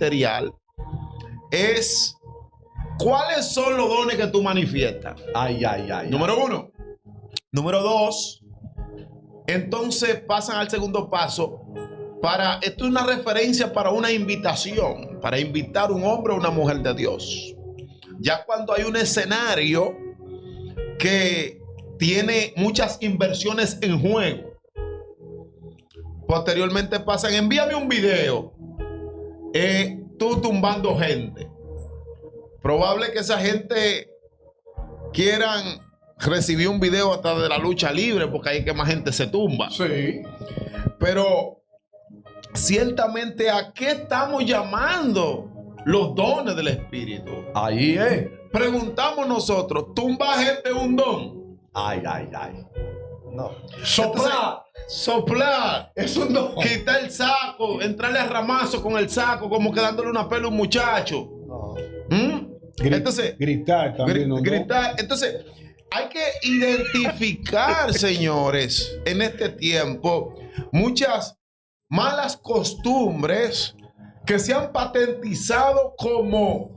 ministerial es cuáles son los dones que tú manifiestas. Número uno. Número dos, entonces pasan al segundo paso. Esto es una referencia para una invitación, para invitar a un hombre o una mujer de Dios. Ya cuando hay un escenario que tiene muchas inversiones en juego, posteriormente pasan, envíame un video, tú tumbando gente. Probable que esa gente quieran recibir un video hasta de la lucha libre, porque ahí es que más gente se tumba. Sí. Pero ciertamente, ¿a qué estamos llamando los dones del Espíritu? Ahí es. Preguntamos nosotros, ¿tumba gente un don? No. Soplar. Es un don. Quitar el saco, entrarle a ramazo con el saco, como que dándole una pela a un muchacho. No. Entonces, gritar también. gritar. Entonces, hay que identificar, señores, en este tiempo, muchas malas costumbres que se han patentizado como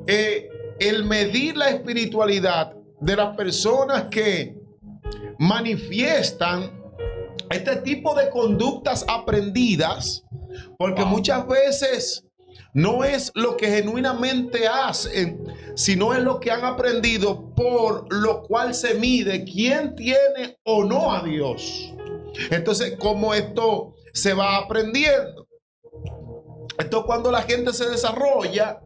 el medir la espiritualidad de las personas que manifiestan este tipo de conductas aprendidas, porque muchas veces no es lo que genuinamente hacen, sino es lo que han aprendido, por lo cual se mide quién tiene o no a Dios. Entonces, ¿cómo esto se va aprendiendo? Esto cuando la gente se desarrolla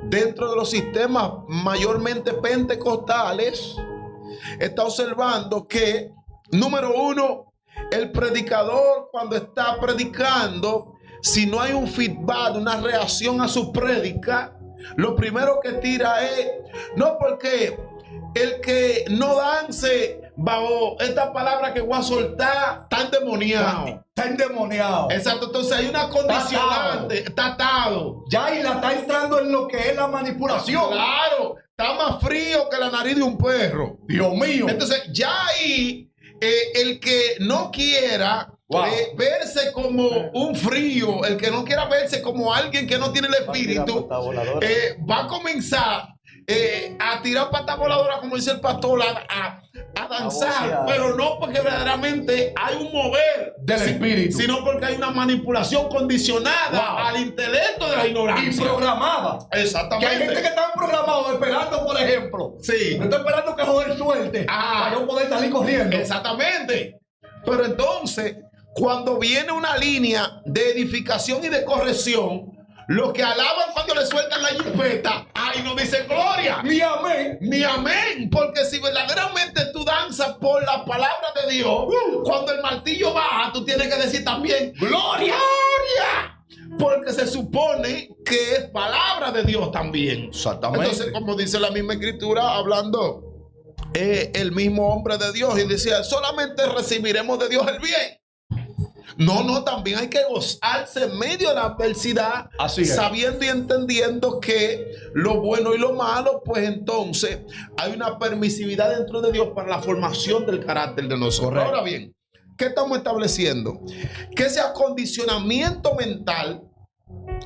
dentro de los sistemas mayormente pentecostales, está observando que, número uno, el predicador cuando está predicando, si no hay un feedback, una reacción a su prédica, lo primero que tira es, no, porque el que no dance bajo esta palabra que voy a soltar está endemoniado. Está endemoniado. Exacto, entonces hay una condicionante, está atado. Ya, y la está entrando en lo que es la manipulación. Claro, está más frío que la nariz de un perro. Dios mío. Entonces, ya ahí, el que no quiera verse como un frío, el que no quiera verse como alguien que no tiene el espíritu, va a comenzar a tirar patas voladoras, como dice el pastor, a danzar, pero no porque verdaderamente hay un mover del espíritu, sino porque hay una manipulación condicionada al intelecto de la ignorancia. Y programada. Exactamente. Que hay gente que está programado esperando, por ejemplo. Sí. Está esperando que joder suelte para yo poder salir corriendo. Exactamente. Pero entonces, cuando viene una línea de edificación y de corrección, los que alaban cuando le sueltan la jipeta, ay, no dicen gloria. Ni amén. Ni amén. Porque si verdaderamente tú danzas por la palabra de Dios, cuando el martillo baja, tú tienes que decir también gloria. Gloria. Porque se supone que es palabra de Dios también. Exactamente. Entonces, como dice la misma escritura, hablando el mismo hombre de Dios, y decía, solamente recibiremos de Dios el bien. No, también hay que gozarse en medio de la adversidad, sabiendo y entendiendo que lo bueno y lo malo, pues entonces hay una permisividad dentro de Dios para la formación del carácter de nosotros. Correcto. Ahora bien, ¿qué estamos estableciendo? Que ese acondicionamiento mental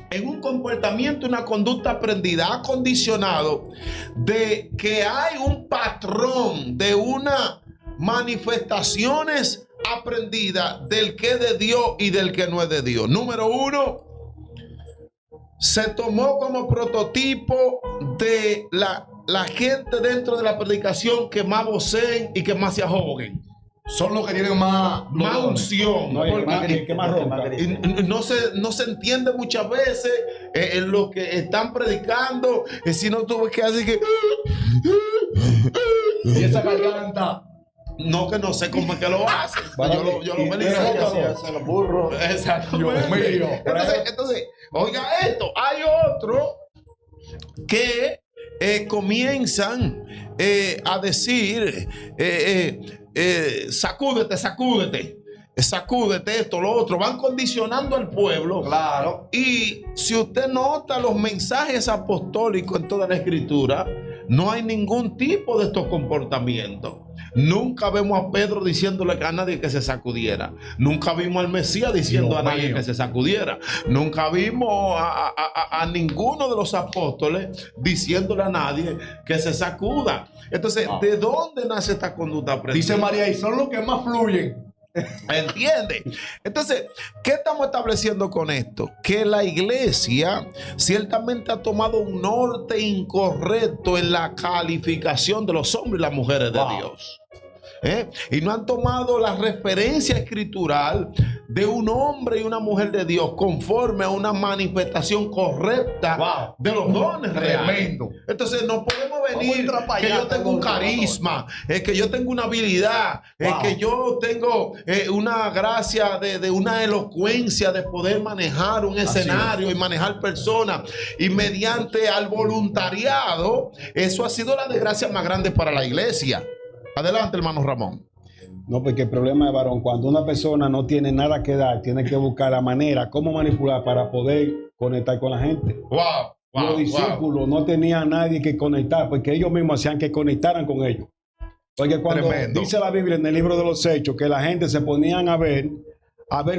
en un comportamiento, una conducta aprendida, ha condicionado de que hay un patrón de unas manifestaciones aprendida del que es de Dios y del que no es de Dios. Número uno, se tomó como prototipo de la gente dentro de la predicación que más voceen y que más se ahoguen. Son los que tienen más unción. No se entiende muchas veces en lo que están predicando, si no tuve que hacer que y esa garganta. No, que no sé cómo es que lo hacen. Yo lo felicito. Los burros. Exactamente. Dios mío. Entonces, oiga esto. Hay otro que comienzan a decir, sacúdete, sacúdete esto, lo otro. Van condicionando al pueblo. Claro. Y si usted nota los mensajes apostólicos en toda la escritura, no hay ningún tipo de estos comportamientos. Nunca vemos a Pedro diciéndole a nadie que se sacudiera. Nunca vimos al Mesías diciendo a nadie que se sacudiera. Nunca vimos a ninguno de los apóstoles diciéndole a nadie que se sacuda. Entonces, ¿de dónde nace esta conducta aprendida? Dice María, y son los que más fluyen. ¿Entiende? Entonces, ¿qué estamos estableciendo con esto? Que la iglesia ciertamente ha tomado un norte incorrecto en la calificación de los hombres y las mujeres de Dios. Y no han tomado la referencia escritural de un hombre y una mujer de Dios conforme a una manifestación correcta de los dones reales. Entonces no podemos venir que yo tengo un carisma, que yo tengo una habilidad, que yo tengo una gracia de una elocuencia de poder manejar un escenario y manejar personas, y mediante al voluntariado. Eso ha sido la desgracia más grande para la iglesia. Adelante, hermano Ramón. No, porque el problema es, varón, cuando una persona no tiene nada que dar, tiene que buscar la manera, cómo manipular para poder conectar con la gente. Los discípulos no tenían nadie que conectar, porque ellos mismos hacían que conectaran con ellos. Porque cuando dice la Biblia en el libro de los Hechos que la gente se ponían a ver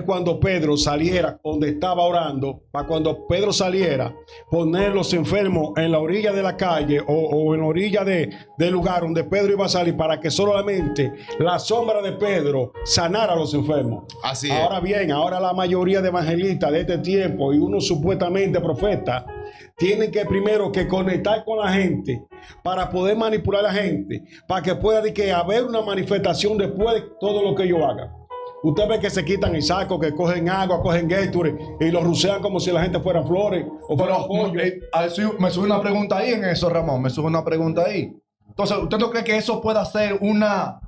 cuando Pedro saliera donde estaba orando, para cuando Pedro saliera, poner los enfermos en la orilla de la calle o en la orilla del lugar donde Pedro iba a salir, para que solamente la sombra de Pedro sanara a los enfermos. Así es. Ahora bien, ahora la mayoría de evangelistas de este tiempo y unos supuestamente profetas tienen que primero que conectar con la gente para poder manipular a la gente, para que pueda haber una manifestación después de todo lo que ellos hagan. Usted ve que se quitan el saco, que cogen agua, cogen Gatorade y lo rucean como si la gente fuera flores o fuera pollo. Me sube una pregunta ahí en eso, Ramón. Me sube una pregunta ahí. Entonces, ¿usted no cree que eso pueda ser una,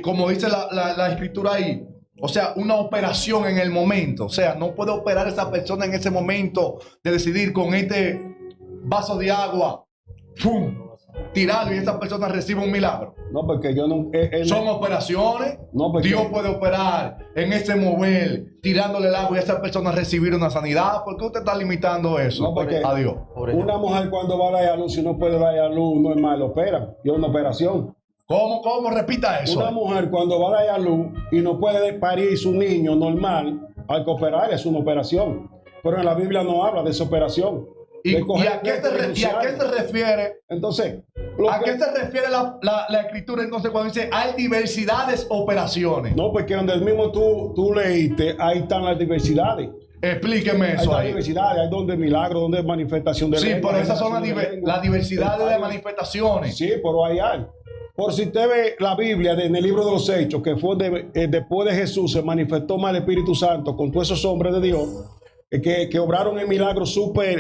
como dice la escritura ahí, o sea, una operación en el momento? O sea, no puede operar esa persona en ese momento de decidir con este vaso de agua, ¡pum!, tirarlo, y esa persona recibe un milagro. No, porque yo no... Son operaciones. No, porque Dios puede operar en ese mover, tirándole el agua y a esa persona recibir una sanidad. ¿Por qué usted está limitando eso? No, porque a Dios. Una mujer cuando va a dar a luz, si no puede dar a luz, normal, opera. Y es una operación. ¿Cómo? Repita eso. Una mujer cuando va a dar a luz y no puede parir su niño normal, hay que operar, es una operación. Pero en la Biblia no habla de esa operación. ¿Y a qué se refiere? Entonces, ¿a qué se refiere la escritura entonces cuando dice hay diversidades operaciones? No, porque donde el mismo tú leíste, ahí están las diversidades. Explíqueme eso ahí. Hay diversidades, hay donde milagro, donde manifestación de lengua. Sí, pero esas son las diversidades de manifestaciones. Sí, pero hay. Por si usted ve la Biblia en el libro de los Hechos, que fue después de Jesús se manifestó más el Espíritu Santo con todos esos hombres de Dios, que obraron en milagros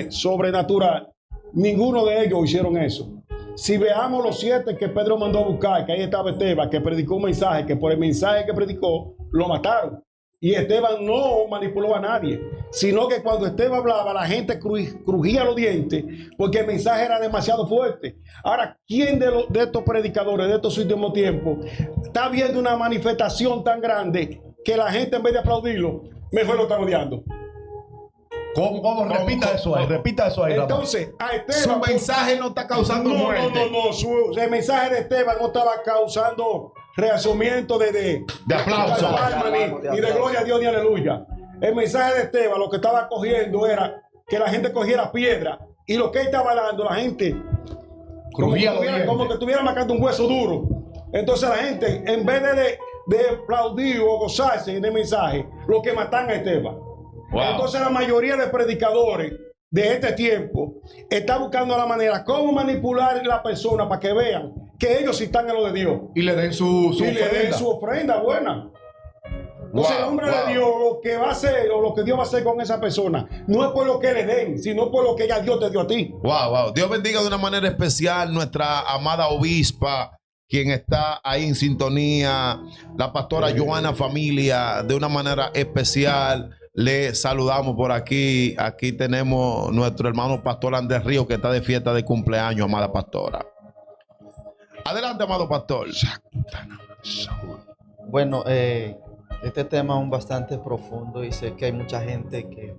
sobrenatural. Ninguno de ellos hicieron eso. Si veamos los 7 que Pedro mandó a buscar, que ahí estaba Esteban, que predicó un mensaje, que por el mensaje que predicó, lo mataron. Y Esteban no manipuló a nadie, sino que cuando Esteban hablaba, la gente crujía los dientes, porque el mensaje era demasiado fuerte. Ahora, ¿quién de estos predicadores de estos últimos tiempos está viendo una manifestación tan grande que la gente, en vez de aplaudirlo, mejor lo está odiando? ¿Cómo? Repita eso ahí. Entonces, a Esteban, su mensaje no está causando muerte. No. El mensaje de Esteban no estaba causando reaccionamiento de aplauso ni de gloria a Dios ni aleluya. El mensaje de Esteban lo que estaba cogiendo era que la gente cogiera piedra, y lo que él estaba hablando, la gente como que estuviera marcando un hueso duro. Entonces la gente, en vez de aplaudir o gozarse en el mensaje, lo que matan a Esteban. Entonces la mayoría de predicadores de este tiempo está buscando la manera cómo manipular a la persona para que vean que ellos sí están en lo de Dios y le den su ofrenda buena. Entonces el hombre de Dios, lo que va a hacer o lo que Dios va a hacer con esa persona no es por lo que le den, sino por lo que ya Dios te dio a ti. Dios bendiga de una manera especial nuestra amada obispa, quien está ahí en sintonía, la pastora Joana Familia, de una manera especial. Le saludamos por aquí. Aquí tenemos nuestro hermano pastor Andrés Río, que está de fiesta de cumpleaños, amada pastora. Adelante, amado pastor. Bueno, este tema es bastante profundo y sé que hay mucha gente que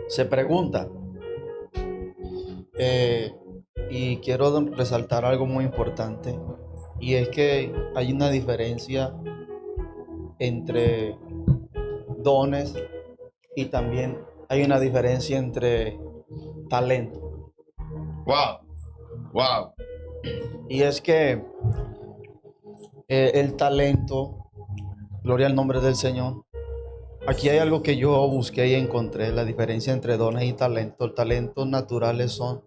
se pregunta. y quiero resaltar algo muy importante, y es que hay una diferencia entre dones y también hay una diferencia entre talento. Wow. Wow. Y es que el talento, gloria al nombre del Señor. Aquí hay algo que yo busqué y encontré, la diferencia entre dones y talentos. Talentos naturales son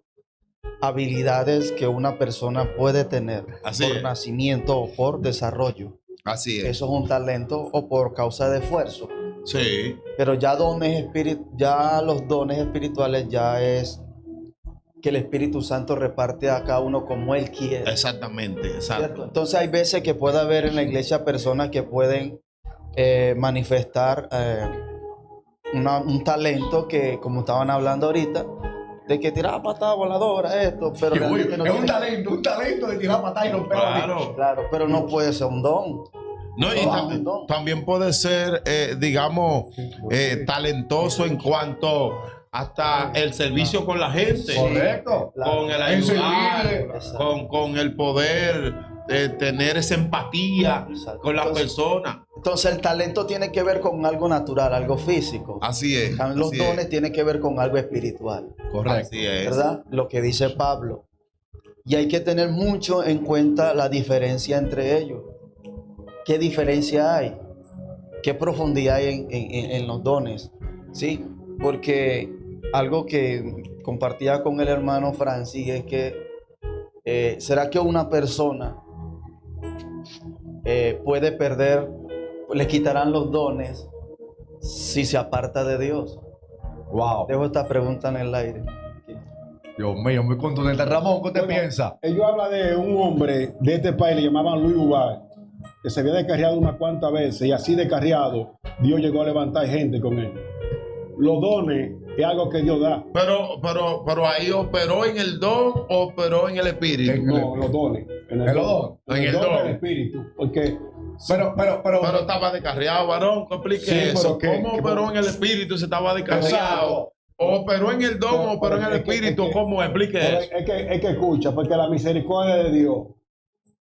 habilidades que una persona puede tener Así por es. nacimiento o por desarrollo. Así es. Eso es un talento o por causa de esfuerzo. Sí. Pero ya ya los dones espirituales ya es que el Espíritu Santo reparte a cada uno como Él quiere. Exactamente. ¿Cierto? Exacto. Entonces hay veces que puede haber en la iglesia personas que pueden manifestar un talento que, como estaban hablando ahorita, de que tiraba patada voladora, esto, pero Uy, realmente no es tiene- un talento de tirar patada y romper la Claro. Claro, pero no puede ser un don. No, y No. también puede ser, digamos, talentoso en cuanto hasta el servicio con la gente. Correcto. Con el En ayudar, servirle. con el poder tener esa empatía Exacto. con la Entonces- persona. Entonces el talento tiene que ver con algo natural, algo físico. Así es. Los así dones es, tienen que ver con algo espiritual, Correcto. Así es. ¿verdad? Lo que dice Pablo. Y hay que tener mucho en cuenta la diferencia entre ellos. ¿Qué diferencia hay? ¿Qué profundidad hay en los dones? ¿Sí? Porque algo que compartía con el hermano Francis es que ¿será que una persona puede perder, le quitarán los dones si se aparta de Dios? Wow. Dejo esta pregunta en el aire. Dios mío, muy contundente. Ramón, ¿qué usted Bueno, piensa? Ellos hablan de un hombre de este país, le llamaban Luis Ubar, que se había descarriado unas cuantas veces y así descarriado, Dios llegó a levantar gente con él. Los dones es algo que Dios da. Pero ahí operó en el don, operó en el espíritu. En- No, los dones. ¿En los dones? En el don. del espíritu. Porque Pero estaba descarriado, varón. Explique Sí, eso. pero ¿Cómo que- operó en el espíritu si estaba descarriado? Exacto. ¿Operó en el don, Pero- operó en el pero es que- espíritu? es que- ¿Cómo? Explique pero eso. es que escucha, porque la misericordia de Dios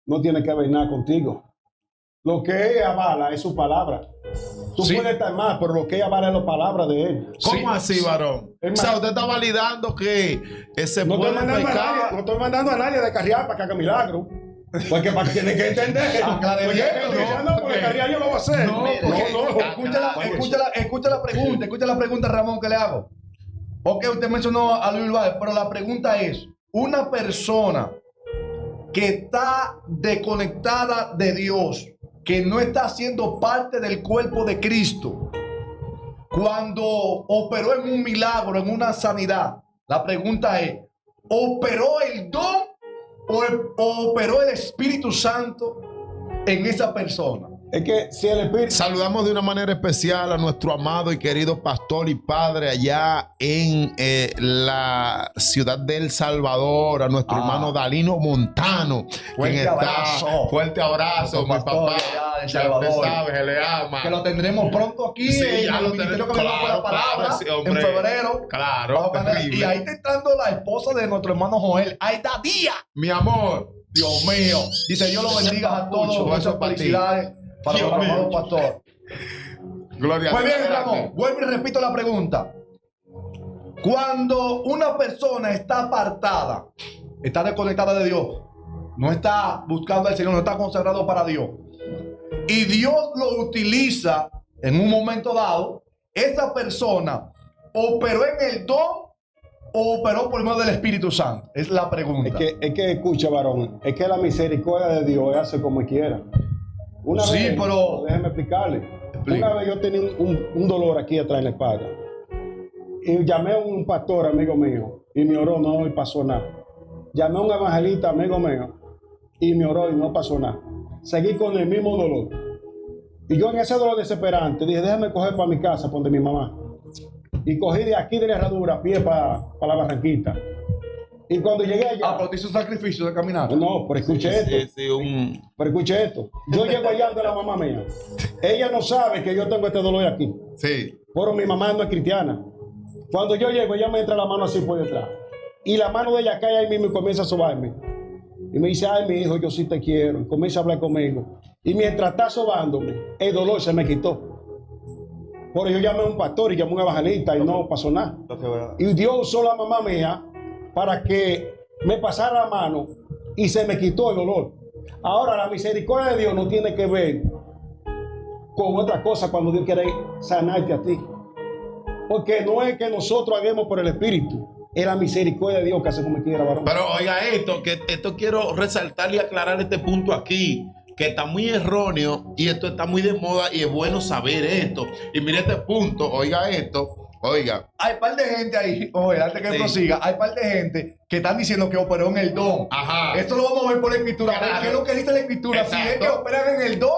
no tiene que ver nada contigo. Lo que Él avala es su palabra. Tú Sí. puedes estar mal, pero lo que Él avala es la palabra de Él. ¿Cómo así, varón? Es O sea, más- usted está validando que se No puede estoy, mandando a nadie, no pecar. estoy mandando a nadie a descarriar para que haga milagro. Porque para que tiene que entender. Aclare Porque bien, él dice, no, no, porque descarriar yo lo voy a hacer. No, porque- Escucha la pregunta, Ramón, que le hago. Ok, usted mencionó a Luis Ubar, pero la pregunta es, una persona que está desconectada de Dios, que no está siendo parte del cuerpo de Cristo, cuando operó en un milagro, en una sanidad, la pregunta es, ¿operó el don o operó el Espíritu Santo en esa persona? Es que si el Espíritu. Saludamos de una manera especial a nuestro amado y querido pastor y padre allá en la ciudad de El Salvador, a nuestro hermano Dalino Montano. Fuerte quien está- abrazo. Fuerte abrazo, mi Nuestro pastor papá. allá de El Ya usted Salvador. sabe, se le ama. Que lo tendremos pronto aquí Sí, en ya el lo ministerio tenemos. que venimos por la Claro, palabra claro, sí, hombre. en febrero. Claro, Bajo manera- terrible. y ahí está entrando la esposa de nuestro hermano Joel, Aida Díaz. Mi amor, Dios mío. Dice, Dios lo bendiga a todos. Mucho, Muchas eso para ti. felicidades para Dios nuestro amado mío. pastor. gloria Pues a Dios. bien, Ramón, vuelvo y repito la pregunta. Cuando una persona está apartada, está desconectada de Dios, no está buscando al Señor, no está consagrado para Dios, y Dios lo utiliza en un momento dado, esa persona operó en el don o operó por medio del Espíritu Santo. Es la pregunta. Es que escucha, varón. Es que la misericordia de Dios hace como quiera. Una Sí, vez, pero- déjeme explicarle. Explica. Una vez yo tenía un dolor aquí atrás en la espalda. Y llamé a un pastor, amigo mío, y me oró, no, y pasó nada. Llamé a un evangelista, amigo mío, y me oró y no pasó nada. Seguí con el mismo dolor. Y yo en ese dolor desesperante dije, déjame coger para mi casa, donde mi mamá. Y cogí de aquí de la herradura a pie para la Barranquita. Y cuando llegué allá... pero te hizo un sacrificio de caminar. No, pero escuche esto. Sí, sí, Pero escuche esto. Yo llego allá de la mamá mía. Ella no sabe que yo tengo este dolor aquí. sí. Pero mi mamá no es cristiana. Cuando yo llego, ella me entra la mano así por detrás. y la mano de ella cae ahí mismo y comienza a sobarme. Y me dice, ay, mi hijo, yo sí te quiero. Y comienza a hablar conmigo. Y mientras está sobándome, el dolor se me quitó. Por eso yo llamé a un pastor y llamé a un evangelista y no pasó nada. Y Dios usó la mamá mía para que me pasara la mano y se me quitó el dolor. Ahora, la misericordia de Dios no tiene que ver con otra cosa cuando Dios quiere sanarte a ti. Porque no es que nosotros hagamos por el Espíritu. Es la misericordia de Dios que hace como quiera, varón. Pero oiga esto quiero resaltar y aclarar este punto aquí, que está muy erróneo y esto está muy de moda y es bueno saber esto. Y mire este punto, oiga esto, oiga. Hay par de gente ahí, oye, antes que Sí. prosiga, hay par de gente que están diciendo que operó en el don. Ajá. Esto lo vamos a ver por la escritura. Claro. ¿Qué es lo que dice la escritura? Si es Exacto. que operan en el don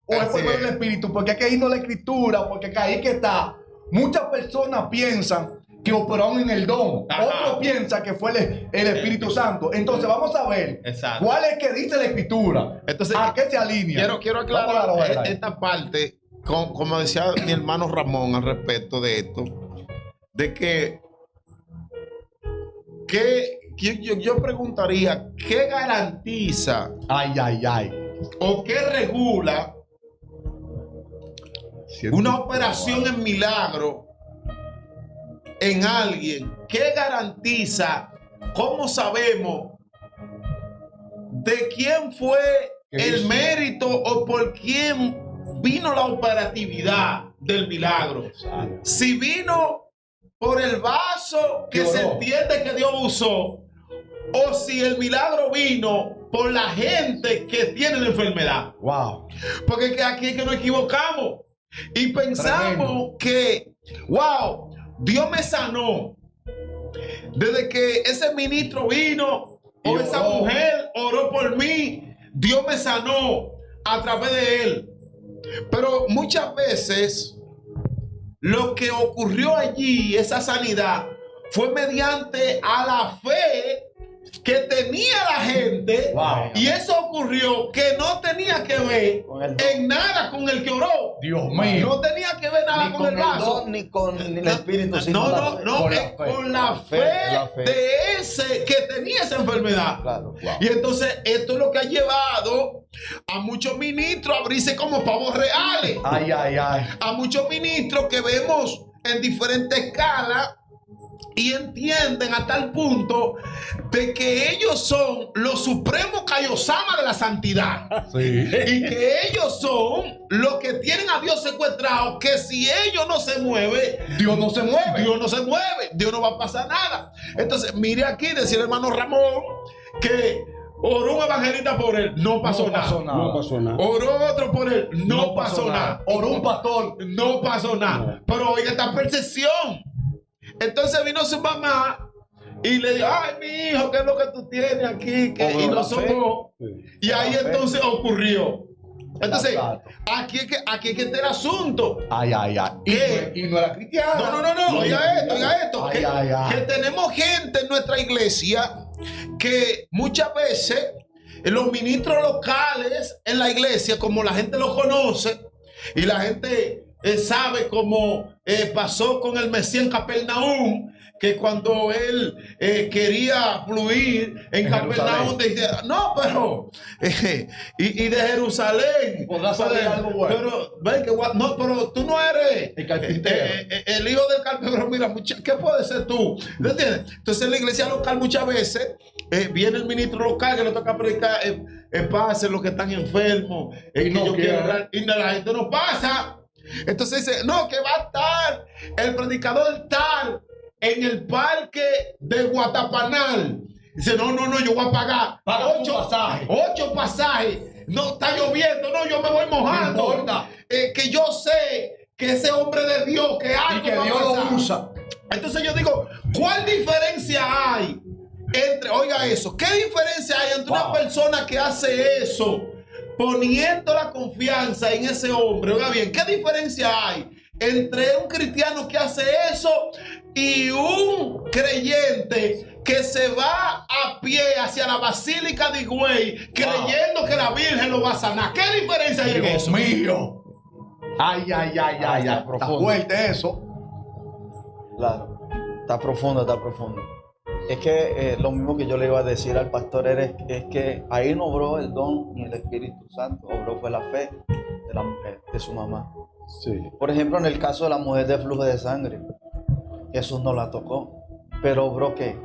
o es Así por medio es. del espíritu. Porque hay que irnos a la escritura, porque ahí que está. Muchas personas piensan que operaron en el don. Ajá. Otros piensan que fue el Espíritu Santo. Entonces vamos a ver Exacto. cuál es que dice la escritura. Entonces, ¿A qué se alinea? Quiero Vamos a aclarar ver ahí. esta parte, como decía mi hermano Ramón al respecto de esto, de que yo preguntaría, ¿qué garantiza Ay, ay, ay. o qué regula una operación en milagro en alguien? ¿Qué garantiza? ¿Cómo sabemos de quién fue el mérito o por quién vino la operatividad del milagro? Si vino por el vaso que se entiende que Dios usó, o si el milagro vino por la gente que tiene la enfermedad. Wow. Porque que aquí es que nos equivocamos y pensamos que, wow, Dios me sanó. Desde que ese ministro vino o esa mujer oró por mí, Dios me sanó a través de él. Pero muchas veces lo que ocurrió allí, esa sanidad, fue mediante a la fe que tenía la gente. Wow. Y eso ocurrió que no tenía que ver Con el don. en nada con el que oró. Dios mío. No tenía que ver nada Ni con el vaso. don, ni con el espíritu, sino la fe. No, Con la es fe. con la fe La fe. de ese que tenía esa enfermedad. Claro. Wow. Y entonces esto es lo que ha llevado a muchos ministros a abrirse como pavos reales. Ay, ay, ay. A muchos ministros que vemos en diferentes escalas y entienden a tal punto de que ellos son los supremos Kaiosama de la santidad. Sí. Y que ellos son los que tienen a Dios secuestrado, que si ellos no se mueven, Dios no se mueve. Dios no se mueve, Dios no va a pasar nada. Entonces, mire aquí, decía el hermano Ramón que oró un evangelista por él, no pasó nada. No pasó nada. Oró otro por él, no pasó nada. Oró un pastor. No pasó nada. Pero oiga esta percepción. Entonces vino su mamá y le dijo, ay, mi hijo, ¿qué es lo que tú tienes aquí? Y lo sobó. Y ahí entonces ocurrió. Entonces, aquí es que está el asunto. Ay, ay, ay. ¿Qué? Y no era cristiana. No, oiga esto. Ay, Que, ay, ay. que tenemos gente en nuestra iglesia que muchas veces los ministros locales en la iglesia, como la gente lo conoce y la gente sabe cómo pasó con el Mesías en Capernaum, que cuando él quería fluir en Capernaum, decía, no, pero y de Jerusalén Podrá salir algo bueno. pero ven que no, pero tú no eres El carpintero. el hijo del carpintero. Mira, ¿qué puede ser tú? ¿Me entiendes? Entonces en la iglesia local muchas veces viene el ministro local que le toca predicar, pase los que están enfermos, que no yo quiero quiere. orar, y la gente no pasa. Entonces dice, no, que va a estar el predicador tal en el parque de Guatapanal. Dice, no, yo voy a pagar Paga un pasaje. 8 pasajes. No, está lloviendo, no, yo me voy mojando. No importa. Que yo sé que ese hombre de Dios, que algo Y que va a Dios pasar. lo usa. Entonces yo digo, ¿cuál diferencia hay entre, oiga eso, qué diferencia hay entre una Wow. persona que hace eso, poniendo la confianza en ese hombre? Oiga bien, ¿qué diferencia hay entre un cristiano que hace eso y un creyente que se va a pie hacia la Basílica de Higüey creyendo que la Virgen lo va a sanar? ¿Qué diferencia hay en Dios eso? mío. Ay, ay, ay, ay, ay. Está profundo. fuerte eso. Claro. Está profundo, está profundo. Es que lo mismo que yo le iba a decir al pastor es que ahí no obró el don ni el Espíritu Santo, obró fue la fe de la mujer, de su mamá. Sí. Por ejemplo, en el caso de la mujer de flujo de sangre, Jesús no la tocó, pero obró que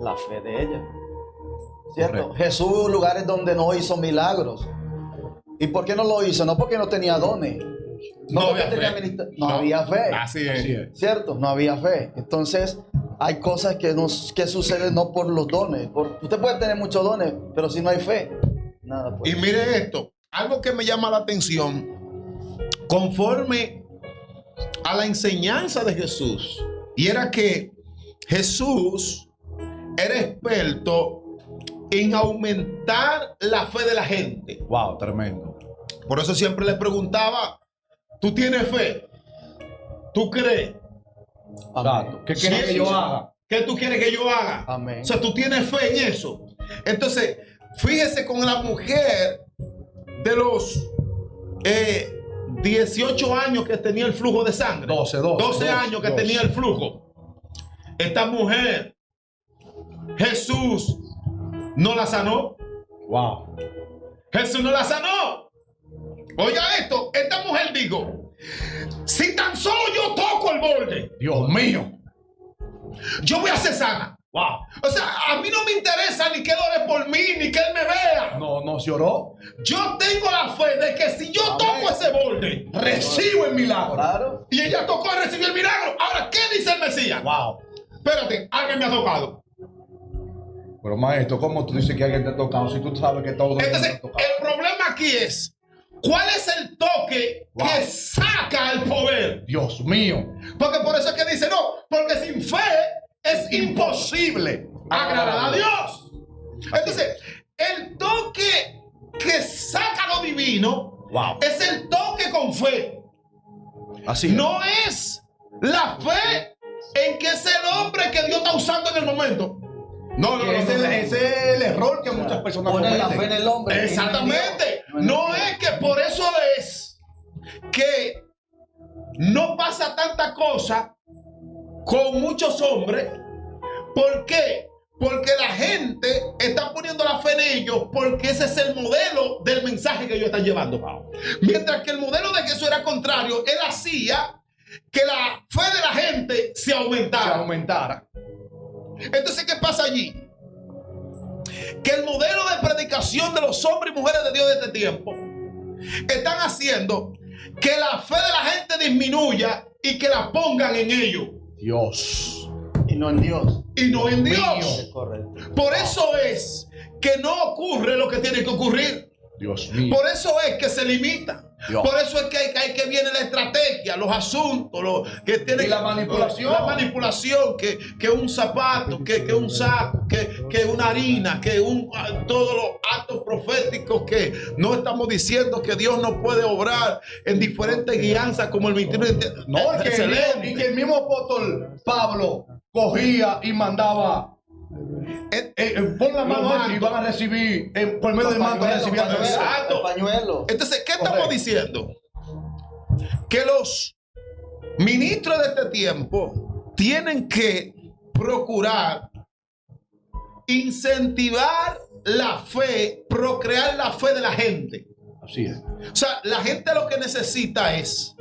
la fe de ella. ¿Cierto? Correcto. Jesús hubo lugares donde no hizo milagros. ¿Y por qué no lo hizo? No porque no tenía dones. No porque había tenía fe. no había fe. Así es. Así es. ¿Cierto? No había fe. Entonces, hay cosas que suceden no por los dones. Usted puede tener muchos dones, pero si no hay fe, nada puede. Y mire esto, algo que me llama la atención, conforme a la enseñanza de Jesús, y era que Jesús era experto en aumentar la fe de la gente. Wow, tremendo. Por eso siempre le preguntaba, ¿tú tienes fe? ¿Tú crees? Exacto. ¿Qué quieres Sí, que yo sí. haga? ¿Qué tú quieres que yo haga? Amén. O sea, tú tienes fe en eso. Entonces, fíjese con la mujer de los 18 años que tenía el flujo de sangre. 12 años que tenía el flujo. Esta mujer, Jesús no la sanó. Wow. Jesús no la sanó. Oiga esto, esta mujer digo, si tan solo yo toco el borde, Dios mío. yo voy a ser sana. Wow. O sea, a mí no me interesa ni que él ore por mí, ni que él me vea. No se oró. Yo tengo la fe de que si yo toco ese borde, Recibo el milagro. Claro. y ella tocó y recibió el milagro. Ahora, ¿qué dice el Mesías? Wow. Espérate, alguien me ha tocado. Pero maestro, ¿cómo tú dices que alguien te ha tocado si tú sabes que todo el mundo Entonces, te ha tocado? el problema aquí es, ¿cuál es el toque Wow. que saca el poder? Dios mío. Porque por eso es que dice, no, porque sin fe es imposible agradar a Dios. Entonces, el toque que saca lo divino Wow. es el toque con fe. Así es. No es la fe en que es el hombre que Dios está usando en el momento. No, no, no, Ese no, no. es el error que muchas personas Ponen la fe en cometen. el hombre. Exactamente. y no en Dios. No es que por eso es que no pasa tanta cosa con muchos hombres. ¿Por qué? Porque la gente está poniendo la fe en ellos porque ese es el modelo del mensaje que ellos están llevando. Mientras que el modelo de Jesús era contrario, él hacía que la fe de la gente se Que aumentara. aumentara. Entonces, ¿qué pasa allí? Que el modelo de predicación de los hombres y mujeres de Dios de este tiempo están haciendo que la fe de la gente disminuya y que la pongan en ellos Dios. Y no en Dios. y no en Mío. Dios. Es correcto. Por eso es que no ocurre lo que tiene que ocurrir. Dios mío. Por eso es que se limita. Dios. Por eso es que hay que viene la estrategia, los asuntos, que tiene Y la manipulación. La manipulación, que un zapato, que un saco, que una harina, todos los actos proféticos que no estamos diciendo que Dios no puede obrar en diferentes guianzas como el 21. No, y que el mismo apóstol Pablo cogía y mandaba. Pon la mano Los aquí y mantos. van a recibir, por medio del manto recibían pañuelos. Exacto. El pañuelo. Entonces, ¿qué estamos Correcto. diciendo? Que los ministros de este tiempo tienen que procurar incentivar la fe, procrear la fe de la gente. Así es. O sea, la gente lo que necesita es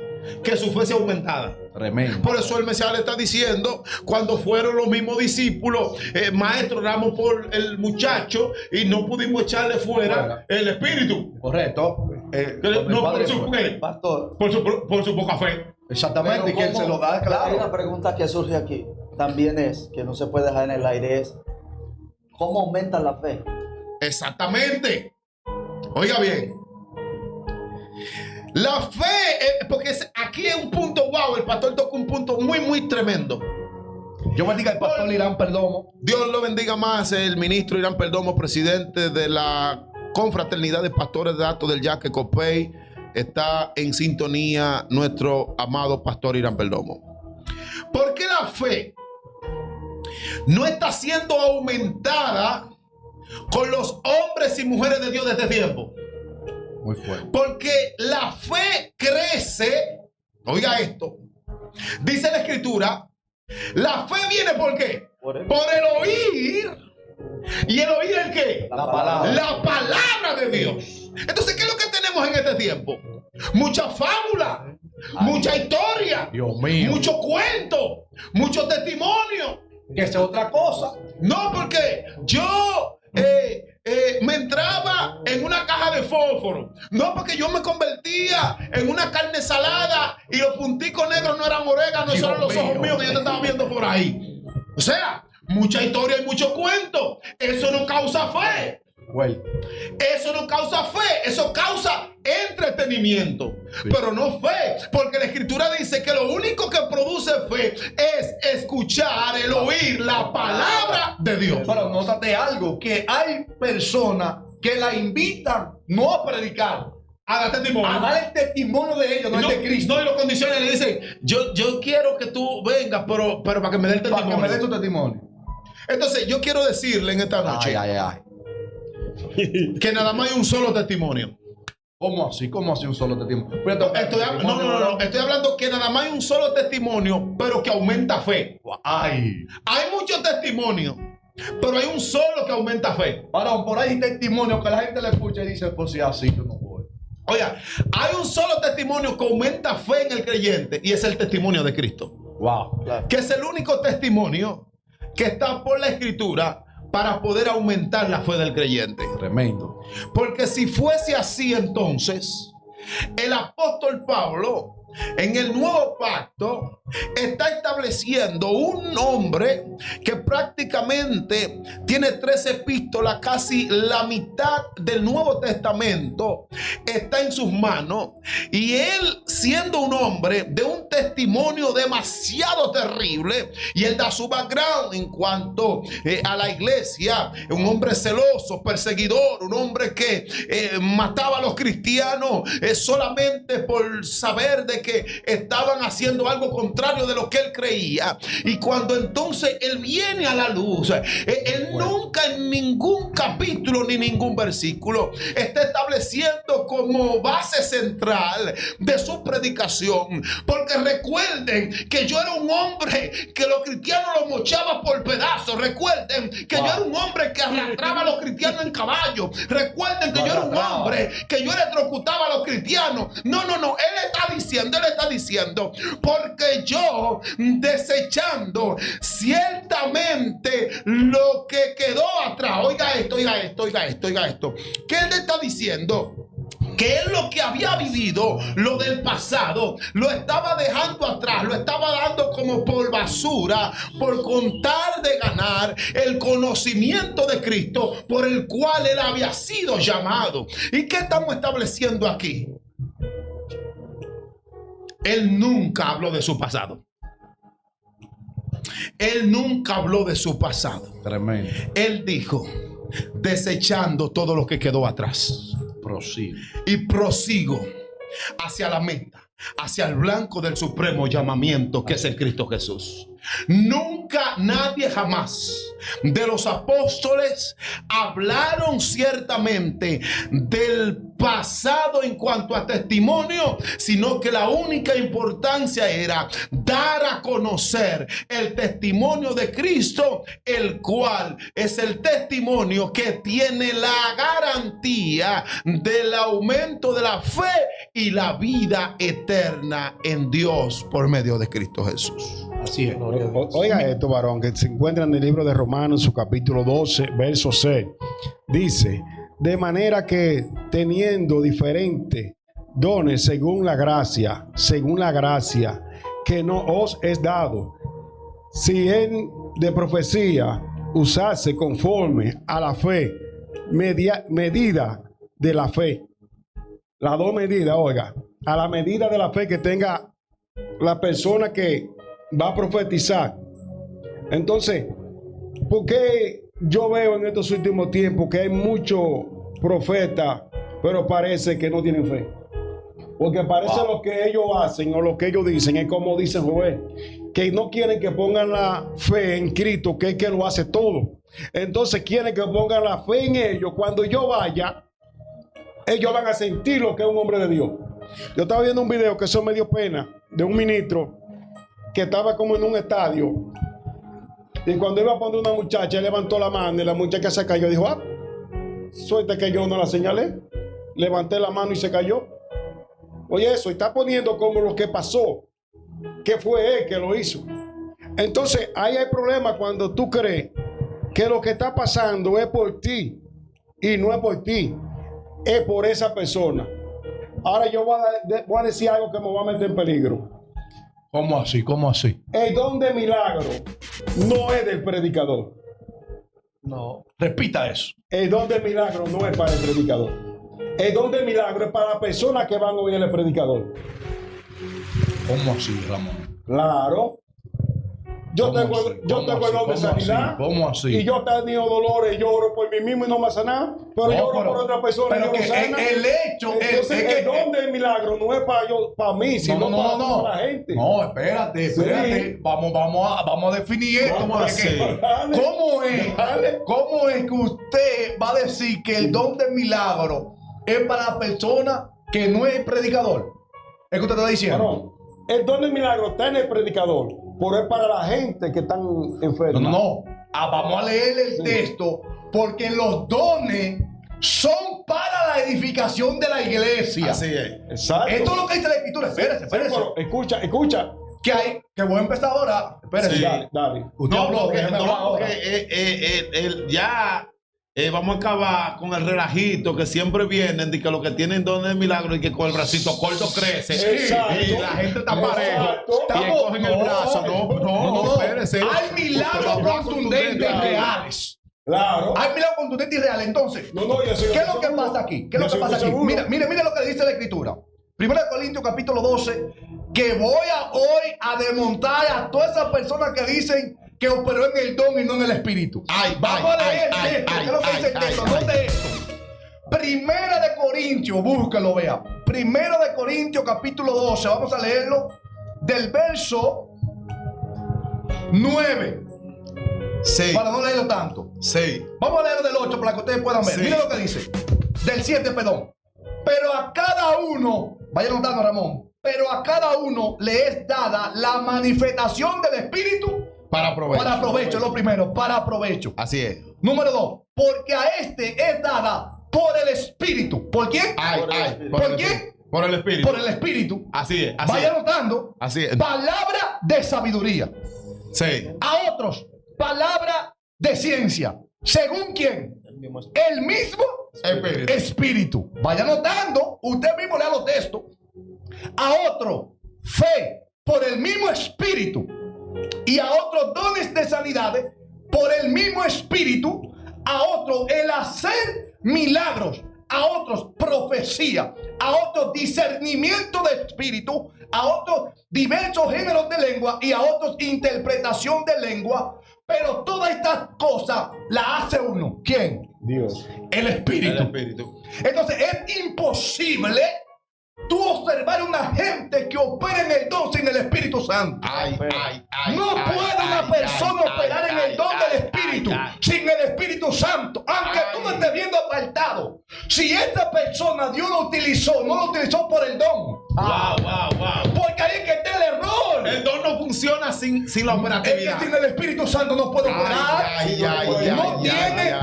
que su fe sea aumentada. Tremendo. Por eso el Mesías le está diciendo, cuando fueron los mismos discípulos, maestro, oramos por el muchacho y no pudimos echarle fuera el espíritu. Correcto. No, por su, ¿qué? Pastor. Por su poca fe. Exactamente, Pero que él ¿cómo? se lo da Hay una claro. pregunta que surge aquí. También es, que no se puede dejar en el aire, es ¿cómo aumenta la fe? Exactamente. Oiga bien. La fe, porque aquí es un punto, wow, el pastor toca un punto muy, muy tremendo. Yo bendiga al pastor Irán Perdomo. Dios lo bendiga más, el ministro Irán Perdomo, presidente de la Confraternidad de Pastores de Datos del Yaque Copey. Está en sintonía nuestro amado pastor Irán Perdomo. ¿Por qué la fe no está siendo aumentada con los hombres y mujeres de Dios de este tiempo? Muy fuerte. Porque la fe crece, oiga esto, dice la escritura La fe viene ¿por qué? Por el- Por el oír. ¿Y el oír el qué? La palabra. La palabra de Dios. Entonces, ¿qué es lo que tenemos en este tiempo? Mucha fábula, mucha historia, Dios mío. mucho cuento, mucho testimonio. Que esa es otra cosa. No, porque yo me entraba en una caja de fósforo. No, porque yo me convertía en una carne salada y los punticos negros no eran orégano, esos eran los ojos míos que yo te estaba viendo por ahí. O sea, mucha historia y mucho cuento. Eso no causa fe. Güey. Eso no causa fe, eso causa entretenimiento, Sí. pero no fe, porque la escritura dice que lo único que produce fe es escuchar, el oír la palabra de Dios. Pero nótate algo, que hay personas que la invitan no a predicar, Haga testimonio. a dar el testimonio de ellos, no, el de Cristo. No, y los condiciones le dicen, yo quiero que tú vengas, pero para que me dé el Para que testimonio. me dé tu testimonio. Entonces, yo quiero decirle en esta noche ay. que nada más hay un solo testimonio. ¿Cómo así? ¿Cómo así un solo testimonio? Pero Estoy hablando que nada más hay un solo testimonio, pero que aumenta fe. Ay. Hay muchos testimonios, pero hay un solo que aumenta fe. Varón, por ahí hay testimonios que la gente le escucha y dice, pues si así yo no voy. Oiga, hay un solo testimonio que aumenta fe en el creyente y es el testimonio de Cristo. Wow. Claro. Que es el único testimonio que está por la escritura para poder aumentar la fe del creyente. Tremendo. Porque si fuese así, entonces el apóstol Pablo en el nuevo pacto está estableciendo un hombre que prácticamente tiene 3 epístolas, casi la mitad del Nuevo Testamento está en sus manos, y él, siendo un hombre de un testimonio demasiado terrible, y él da su background en cuanto a la iglesia, un hombre celoso, perseguidor, un hombre que mataba a los cristianos solamente por saber de que estaban haciendo algo contrario de lo que él creía. Y cuando entonces él viene a la luz, él nunca en ningún capítulo ni ningún versículo está estableciendo como base central de su predicación, porque recuerden que yo era un hombre que los cristianos lo mochaba por pedazos. Recuerden que yo era un hombre que arrastraba a los cristianos en caballo. Recuerden que yo era un hombre que yo electrocutaba a los cristianos. No, él está diciendo, porque yo, desechando ciertamente lo que quedó atrás. Oiga esto. ¿Qué él está diciendo? Que él lo que había vivido, lo del pasado, lo estaba dejando atrás, lo estaba dando como por basura, por contar de ganar el conocimiento de Cristo por el cual él había sido llamado. ¿Y qué estamos estableciendo aquí? Él nunca habló de su pasado. Él nunca habló de su pasado. Tremendo. Él dijo, desechando todo lo que quedó atrás, Prosigue. y prosigo hacia la meta, hacia el blanco del supremo llamamiento que es el Cristo Jesús. Nunca, nadie jamás de los apóstoles hablaron ciertamente del pasado en cuanto a testimonio, sino que la única importancia era dar a conocer el testimonio de Cristo, el cual es el testimonio que tiene la garantía del aumento de la fe y la vida eterna en Dios por medio de Cristo Jesús. Así es. Oiga esto, varón, que se encuentra en el libro de Romanos, su capítulo 12, verso 6. Dice, de manera que teniendo diferentes dones según la gracia que no os es dado, si en de profecía usase conforme a la fe, medida de la fe, las dos medidas, oiga, a la medida de la fe que tenga la persona que va a profetizar. Entonces, ¿por qué yo veo en estos últimos tiempos que hay muchos profetas, pero parece que no tienen fe? Porque parece lo que ellos hacen o lo que ellos dicen es como dice Joel, que no quieren que pongan la fe en Cristo, que es que lo hace todo. Entonces quieren que pongan la fe en ellos. Cuando yo vaya, ellos van a sentir lo que es un hombre de Dios. Yo estaba viendo un video que eso me dio pena, de un ministro que estaba como en un estadio. Y cuando iba a poner una muchacha, él levantó la mano y la muchacha se cayó. Dijo, suerte que yo no la señalé. Levanté la mano y se cayó. Oye, eso, está poniendo como lo que pasó, que fue él que lo hizo. Entonces, ahí hay problema cuando tú crees que lo que está pasando es por ti y no es por ti, es por esa persona. Ahora yo voy a decir algo que me va a meter en peligro. ¿Cómo así? ¿Cómo así? El don de milagro no es del predicador. No. Repita eso. El don del milagro no es para el predicador. El don del milagro es para las personas que van a oír al predicador. ¿Cómo así, Ramón? Claro. Yo tengo el don de sanidad. ¿Cómo así? Y yo he tenido dolores, lloro por mí mismo y no me ha sanado. Pero lloro por otra persona y pero yo que no sana. el hecho Entonces, es que el don del milagro no es para mí, sino para toda la gente. No, espérate. Sí. Vamos a definir esto. ¿Cómo porque así? Dale. ¿Cómo es que usted va a decir que el don del milagro es para la persona que no es predicador? ¿Es que usted está diciendo? Bueno, el don del milagro está en el predicador, pero es para la gente que están enferma. No. Vamos a leer el texto, porque los dones son para la edificación de la iglesia. Así es. Exacto. Esto es lo que dice la escritura. Espérese. Pero escucha. Que voy a empezar ahora. Espérese. Sí. Dale. Usted habló, porque, déjeme hablar ahora. Vamos a acabar con el relajito que siempre vienen de que los que tienen dones de milagro y que con el bracito corto crece. Exacto. Y la gente está parejo. Exacto. Y cogen el brazo. No, espérese. Hay milagros contundentes y reales. Claro. Hay milagros contundentes y reales. Entonces, No, yo soy ¿qué es lo que pasa aquí? ¿Qué es lo que pasa aquí? Mira lo que dice la escritura. 1 Corintios capítulo 12, que voy hoy a desmontar a todas esas personas que dicen que operó en el don y no en el espíritu. Vamos a leer el texto. ¿Qué es lo que dice el texto? ¿Dónde es esto? 1 Corintios, búscalo, vea. 1 Corintios capítulo 12, vamos a leerlo del verso 9. Sí. Para no leerlo tanto. Sí. Vamos a leerlo del 8 para que ustedes puedan ver. Sí. Mira lo que dice. Del 7, perdón. Pero a cada uno, vaya notando, Ramón, pero a cada uno le es dada la manifestación del Espíritu Para provecho. para provecho, lo primero, para provecho. Así es. Número 2, porque a este es dada por el Espíritu. ¿Por quién? ¿Por quién? Por el Espíritu. Por el Espíritu. Así es. Así Vaya es. notando. Así es. Palabra de sabiduría. Sí. A otros, palabra de ciencia. ¿Según quién? El mismo Espíritu. Vaya notando, usted mismo lea los textos. A otro, fe por el mismo Espíritu. Y a otros dones de sanidades por el mismo Espíritu. A otro el hacer milagros. A otros profecía. A otros discernimiento de espíritu. A otros diversos géneros de lengua. Y a otros interpretación de lengua. Pero todas estas cosas las hace uno. ¿Quién? Dios. El Espíritu. El Espíritu. Entonces es imposible tú observar una gente que opera en el don sin el Espíritu Santo. No puede una persona operar en el don del Espíritu sin el Espíritu Santo, aunque tú no estés viendo apartado. Si esta persona Dios lo utilizó, no lo utilizó por el don. Wow. Porque ahí es que está el error. El don no funciona sin la Es operatividad. que sin el Espíritu Santo no puede operar.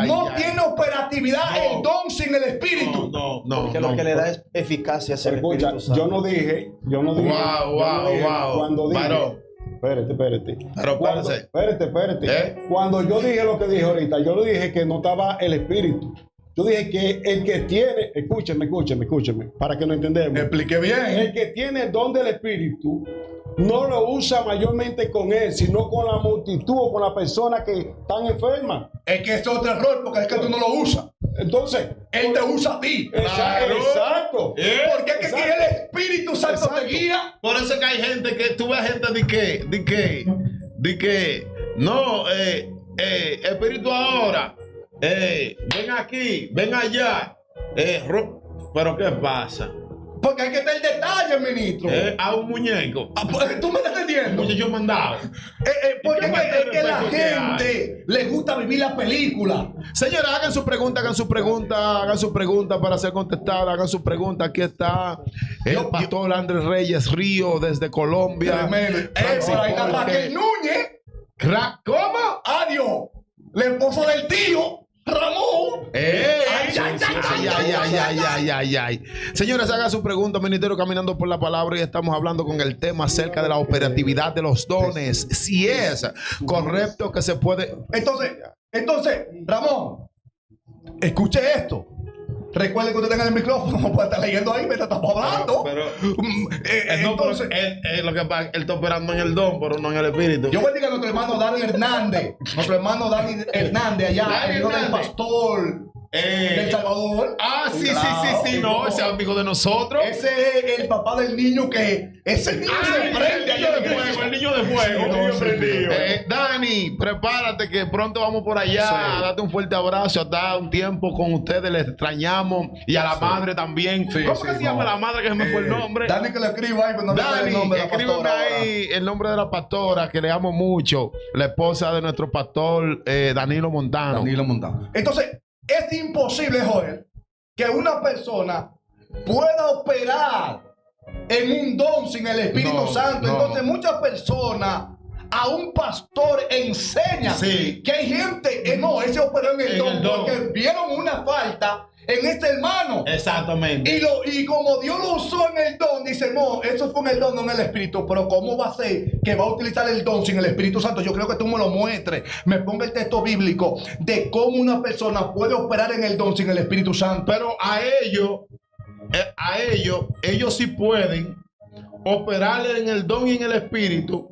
No tiene operatividad el don sin el Espíritu. No. Porque lo que le da es eficacia es el Escucha, Espíritu Santo. yo no dije. Wow. Cuando dije. Varón. Espérate. Pero espérate. Espérate. Cuando yo dije lo que dije ahorita, yo le dije que no estaba el Espíritu. Yo dije que el que tiene, escúcheme, para que nos entendamos. Explique bien. El que tiene el don del Espíritu no lo usa mayormente con él, sino con la multitud o con las personas que están enfermas. Es que es otro error, porque es que tú no lo usas. Entonces, Él te usa a ti. Exacto. Porque es que aquí el Espíritu Santo te guía. Por eso es que hay gente que tú ves gente de que no, Espíritu ahora, ven aquí, ven allá. Pero ¿qué pasa? Porque hay que tener detalle, ministro. A un muñeco. Pues, ¿tú me estás Un entendiendo? muñeco mandado. Porque ¿Qué más es que la respeto que gente le gusta vivir la película. Señores, hagan su pregunta, hagan su pregunta para ser contestada, hagan su pregunta. Aquí está el pastor Andrés Reyes Río desde Colombia. Sí, Ahora está porque- Raquel Núñez. ¿Cómo? Adiós. La esposa del tío, Ramón. Ay. Señores, hagan su pregunta. Ministerio Caminando por la Palabra. Y estamos hablando con el tema acerca de la operatividad de los dones. Si es correcto que se puede. Entonces, Ramón, escuche esto. Recuerde que usted tenga el micrófono, no puede estar leyendo ahí mientras estamos hablando. Entonces, Lo que pasa, él está operando en el don, pero no en el espíritu. yo voy a decir a nuestro hermano Dani Hernández, allá, Dani el hijo del Hernández. pastor del Salvador. Sí, Claro. no, ese es amigo de nosotros. Ese es el papá del niño que ese niño se prende el niño allá de en la fuego, iglesia. el niño de fuego. Sí, El no, niño sí, prendido. sí. Dani, prepárate que pronto vamos por allá. Sí. Date un fuerte abrazo. Hasta un tiempo con ustedes. Les extrañamos. Y a la madre también. Sí, ¿Cómo sí, que se no. llama la madre que se me fue el nombre? Dani, que le escriba ahí, pero no le sale Dani, el nombre de la escríbeme pastora ahora. ahí el nombre de la pastora, que le amo mucho. La esposa de nuestro pastor Danilo Montano. Danilo Montano. Entonces, es imposible, Joel, que una persona pueda operar en un don sin el Espíritu No, Santo. no. Entonces, muchas personas a un pastor enseñan Sí. que hay gente que no, ese operó en el En don el don. porque vieron una falta en este hermano. Exactamente. Y como Dios lo usó en el don, dice, no, eso fue en el don, no en el Espíritu. Pero ¿cómo va a ser que va a utilizar el don sin el Espíritu Santo? Yo creo que tú me lo muestres, me ponga el texto bíblico de cómo una persona puede operar en el don sin el Espíritu Santo. Pero ellos sí pueden operar en el don y en el espíritu,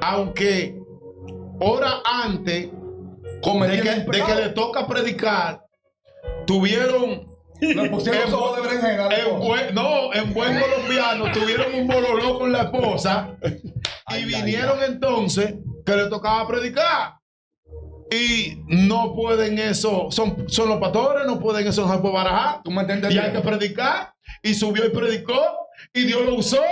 aunque hora antes de que le toca predicar, tuvieron Le pusieron los ojos de berenjena. en buen colombiano, tuvieron un bololó con la esposa y vinieron entonces que le tocaba predicar. Y no pueden eso, son los pastores, no pueden eso, no se puede barajar. ¿Tú me entiendes? Y hay que predicar. Y subió y predicó. Y Dios lo usó.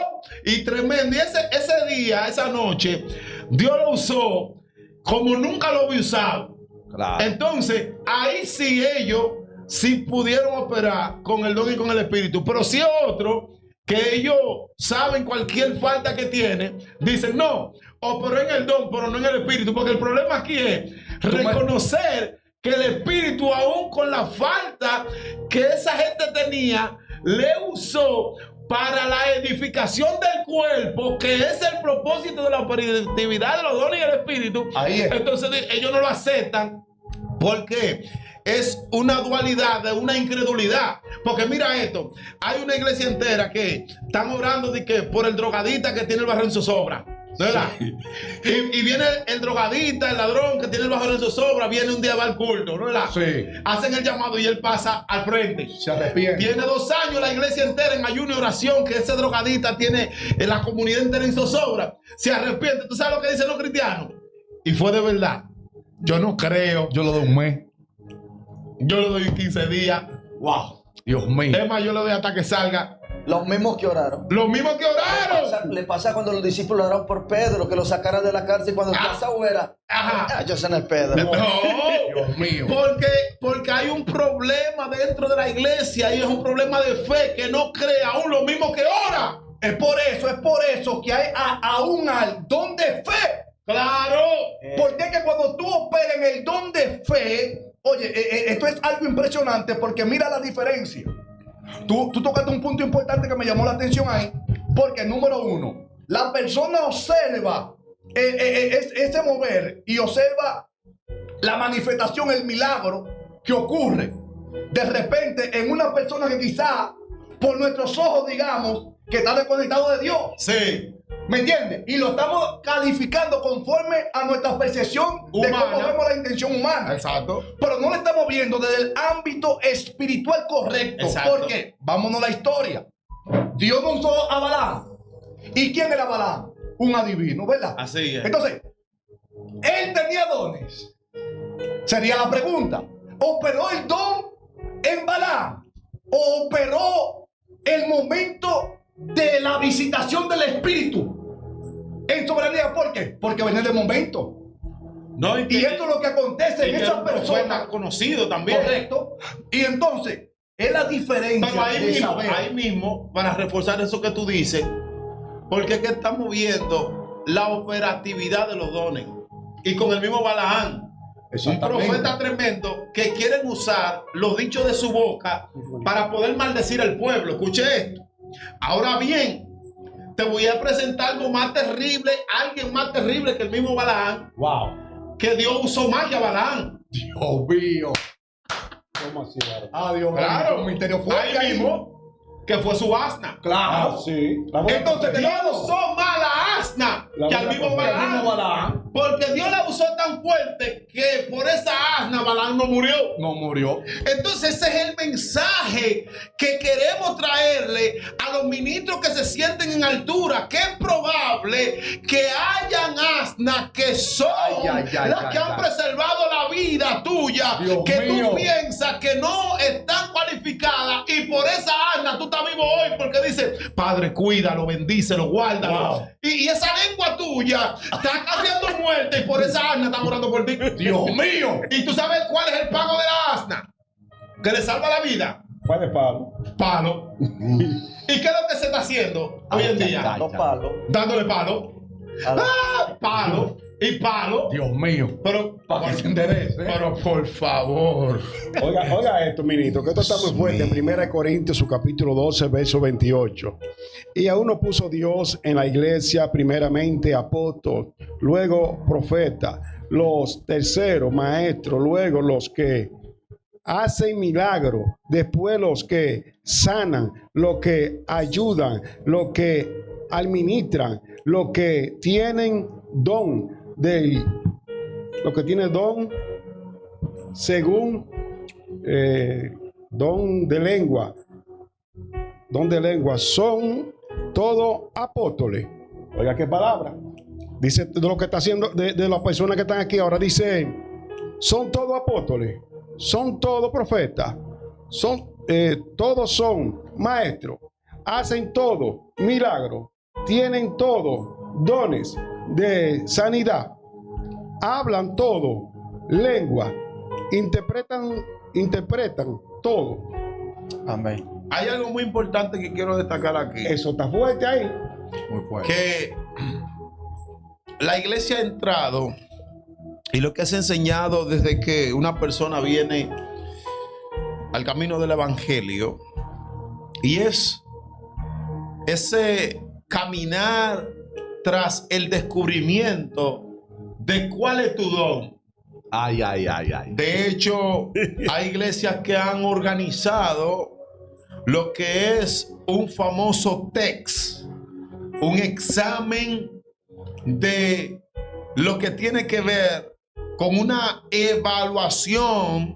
Y tremendo. Y ese día, esa noche, Dios lo usó como nunca lo había usado. Claro. Entonces, ahí sí ellos sí pudieron operar con el don y con el espíritu. Pero si otro que ellos saben cualquier falta que tiene, dicen no, operó en el don, pero no en el espíritu. Porque el problema aquí es reconocer que el espíritu, aún con la falta que esa gente tenía, le usó para la edificación del cuerpo, que es el propósito de la operatividad de los dones y el espíritu. Ahí es. Entonces ellos no lo aceptan porque es una dualidad de una incredulidad. Porque mira esto, hay una iglesia entera que están orando de que por el drogadita que tiene el barrio en zozobra, ¿verdad? Y viene el drogadita, el ladrón que tiene el barrio en zozobra, viene un día va al culto, ¿verdad? Sí. Hacen el llamado y él pasa al frente. Se arrepiente. Tiene 2 años la iglesia entera en ayuno y oración, que ese drogadita tiene la comunidad entera en zozobra. Se arrepiente. ¿Tú sabes lo que dicen los cristianos? Y fue de verdad. Yo no creo. Yo lo doy un mes. Yo le doy 15 días. Wow. Dios mío. Es más, yo le doy hasta que salga. Los mismos que oraron. Los mismos que oraron. Le pasa cuando los discípulos oraron por Pedro, que lo sacaran de la cárcel cuando estaba fuera. Ajá. Yo sé no es Pedro. No. Dios mío. Porque hay un problema dentro de la iglesia y es un problema de fe, que no cree aún lo mismo que ora. Es por eso que hay aún al don de fe. Claro. Porque es que cuando tú operas en el don de fe, oye, esto es algo impresionante porque mira la diferencia. Tú tocaste un punto importante que me llamó la atención ahí, porque número uno, la persona observa ese mover y observa la manifestación, el milagro que ocurre de repente en una persona que quizá por nuestros ojos digamos que está desconectado de Dios. Sí. ¿Me entiendes? Y lo estamos calificando conforme a nuestra percepción de Humana. cómo vemos la intención humana. Exacto. Pero no lo estamos viendo desde el ámbito espiritual correcto. Exacto. Porque, vámonos a la historia. Dios no usó a Balaam. ¿Y quién era Balaam? Un adivino, ¿verdad? Así es. Entonces, él tenía dones. Sería la pregunta. ¿Operó el don en Balaam? ¿O operó el momento de la visitación del Espíritu en soberanía. ¿Por qué? Porque viene el momento. No, Y esto es lo que acontece en esa fue persona. tan conocido también. Correcto. Y entonces, es la diferencia Pero de saber. ahí mismo, para reforzar eso que tú dices, porque es que estamos viendo la operatividad de los dones. Y con el mismo Balaam, un Exactamente. profeta tremendo que quieren usar los dichos de su boca para poder maldecir al pueblo. Escuche esto. Ahora bien, te voy a presentar algo más terrible, alguien más terrible que el mismo Balaam, Wow. que Dios usó más que a Balaam. Dios mío. ¿Cómo así, Aaron? Ah, Dios mío. Claro, Un misterio fuerte ahí mismo, que fue su asna. Claro. Ah, sí. La buena Entonces, Dios tenemos usó más la asna La que al buena mismo profecía. el mismo Balaam. Balaam. Porque Dios la usó tan fuerte que por esa asna Balaam no murió. No murió. Entonces ese es el mensaje que queremos traerle a los ministros que se sienten en altura, que es probable que hayan asnas que son las que han preservado la vida tuya, Dios que mío. tú piensas que no están cualificadas y por esa asna tú estás vivo hoy porque dices, Padre, cuídalo, bendícelo, guárdalo. Wow. Y esa lengua tuya está cayendo muerta y por esa asna están orando por ti. Dios mío. ¿Y tú sabes cuál es el pago de la asna? Que le salva la vida. ¿Cuál es palo? Palo. ¿Y qué es lo que se está haciendo hoy en día? Los palos. Dándole palo. Palo. Y palo. Dios mío. Pero, Para que se enderece. pero por favor. Oiga esto, ministro, que esto está muy fuerte. En 1 Corintios, su capítulo 12, verso 28. Y a uno puso Dios en la iglesia, primeramente apóstol, luego profeta, los terceros maestros, luego los que hacen milagros, después los que sanan, los que ayudan, los que administran, los que tienen don lo que tiene don según don de lengua son todos apóstoles. Oiga qué palabra dice de lo que está haciendo de las personas que están aquí ahora. Dice son todos apóstoles, son todos profetas, todos son maestros, hacen todo milagros, tienen todos dones de sanidad, hablan todo, lengua, interpretan todo. Amén. Hay algo muy importante que quiero destacar aquí. Eso está fuerte ahí. Muy fuerte. Que la iglesia ha entrado y lo que es enseñado desde que una persona viene al camino del evangelio y es ese caminar tras el descubrimiento de cuál es tu don. Ay, ay, ay, ay. De hecho, hay iglesias que han organizado lo que es un famoso TEX, un examen de lo que tiene que ver con una evaluación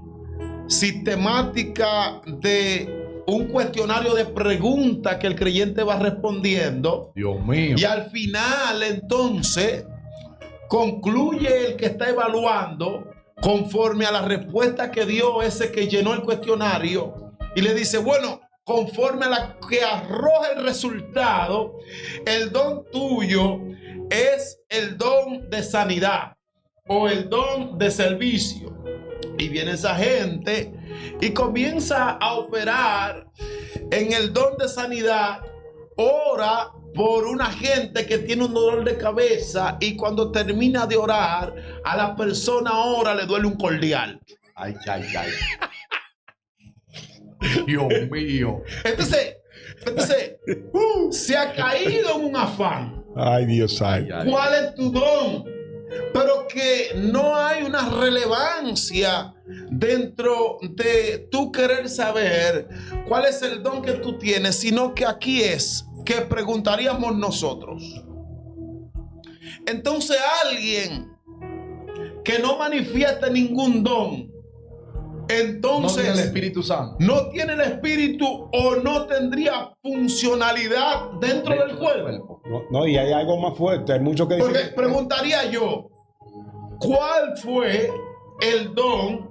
sistemática de un cuestionario de preguntas que el creyente va respondiendo. Dios mío. Y al final, entonces, concluye el que está evaluando conforme a la respuesta que dio ese que llenó el cuestionario y le dice, bueno, conforme a la que arroja el resultado, el don tuyo es el don de sanidad o el don de servicio. Y viene esa gente y comienza a operar en el don de sanidad, ora por una gente que tiene un dolor de cabeza y cuando termina de orar, a la persona ahora le duele un cordial. Ay, ay, ay. Dios mío. Entonces, se ha caído en un afán. Ay, Dios Ay, santo. ay. ¿Cuál es tu don? Pero que no hay una relevancia dentro de tu querer saber cuál es el don que tú tienes, sino que aquí es que preguntaríamos nosotros. Entonces alguien que no manifiesta ningún don, entonces No tiene el Espíritu Santo. no tiene el espíritu o no tendría funcionalidad dentro del cuerpo. No, y hay algo más fuerte. Hay muchos que Porque dicen. preguntaría yo, ¿cuál fue el don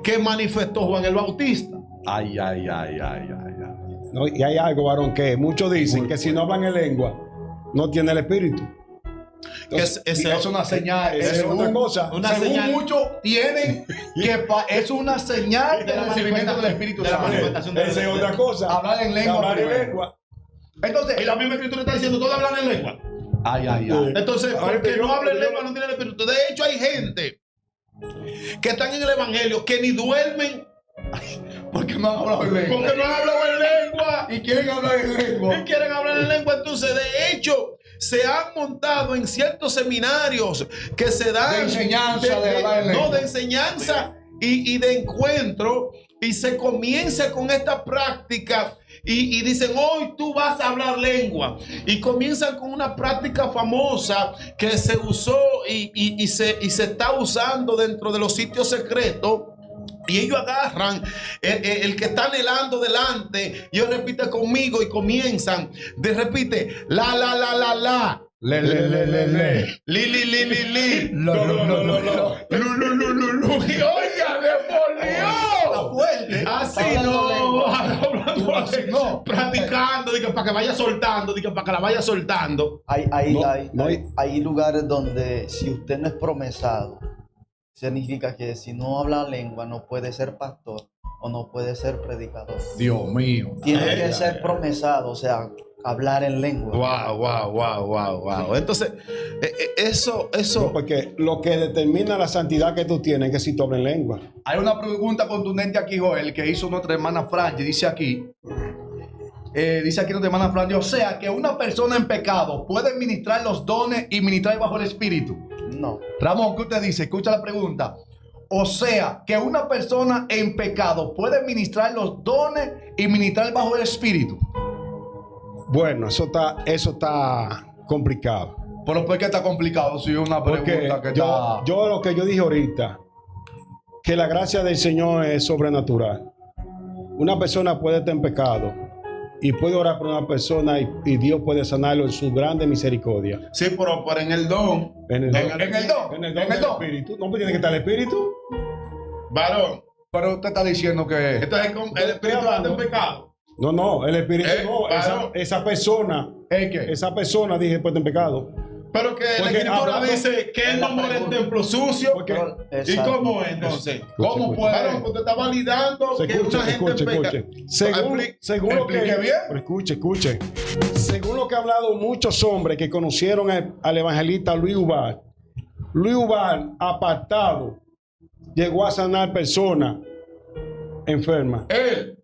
que manifestó Juan el Bautista? Ay, ay, ay, ay, ay, ay. No, y hay algo, varón, que muchos dicen que si no hablan en lengua, no tiene el espíritu. Es una señal. Esa es otra cosa. Una Según señal. muchos tienen que es una señal del recibimiento del Espíritu de la Santo. manifestación de Esa es otra cosa. Hablar en lengua Hablar en primero. lengua. Entonces, Y la misma escritura está diciendo, todos hablan en lengua. ay. Entonces, Ahorita porque yo- no habla en yo- lengua, no tiene el espíritu. De hecho, hay gente que están en el evangelio que ni duermen porque no han hablado en lengua. porque no han hablado en lengua Y quieren hablar en lengua. y quieren hablar en lengua. Entonces, de hecho, se han montado en ciertos seminarios que se dan De enseñanza, de hablar en no, lengua. de enseñanza y de encuentro, y se comienza con esta práctica. Y dicen, hoy tú vas a hablar lengua. Y comienzan con una práctica famosa que se usó y se está usando dentro de los sitios secretos. Y ellos agarran el que está anhelando delante. Y ellos repiten conmigo y comienzan. Repite, la. Le. Li. Lo. Lu. Y oiga, Está fuerte. así Hablando no, lengua. Tú así no. practicando, digo, para que vaya soltando, digo, para que la vaya soltando. Hay lugares donde si usted no es promesado, significa que si no habla lengua no puede ser pastor o no puede ser predicador. Dios mío. Tiene que ser promesado, o sea, hablar en lengua. Wow. Entonces, eso. No, porque lo que determina la santidad que tú tienes es que si tú hablas en lengua. Hay una pregunta contundente aquí, Joel, que hizo nuestra hermana Franji. Dice aquí nuestra hermana Franji, o sea, que una persona en pecado puede ministrar los dones y ministrar bajo el Espíritu. No. Ramón, ¿qué usted dice? Escucha la pregunta. O sea, que una persona en pecado puede ministrar los dones y ministrar bajo el Espíritu. Bueno, eso está complicado. Pero ¿por qué está complicado? Si es una Porque pregunta que está... yo lo que yo dije ahorita, que la gracia del Señor es sobrenatural. Una persona puede estar en pecado y puede orar por una persona y Dios puede sanarlo en su grande misericordia. Sí, pero en el don. En el don. En el don. En el don del Espíritu. No, pues tiene que estar el Espíritu. Varón. Pero usted está diciendo que... Entonces, el espíritu anda en pecado. No, el Espíritu no. varón. Esa persona, ¿Es qué? esa persona dije puede estar en pecado. Pero que la Porque escritura hablando- dice que él no muere en templo sucio. Porque- ¿Y Exacto. cómo es entonces? ¿Cómo Escuche. puede? Varón, usted está validando Se que escuche, una gente escuche, peca. escuche. Según lo que explique bien. Pero escuche. Según lo que han hablado muchos hombres que conocieron al evangelista Luis Ubar apartado, llegó a sanar personas enfermas. Él.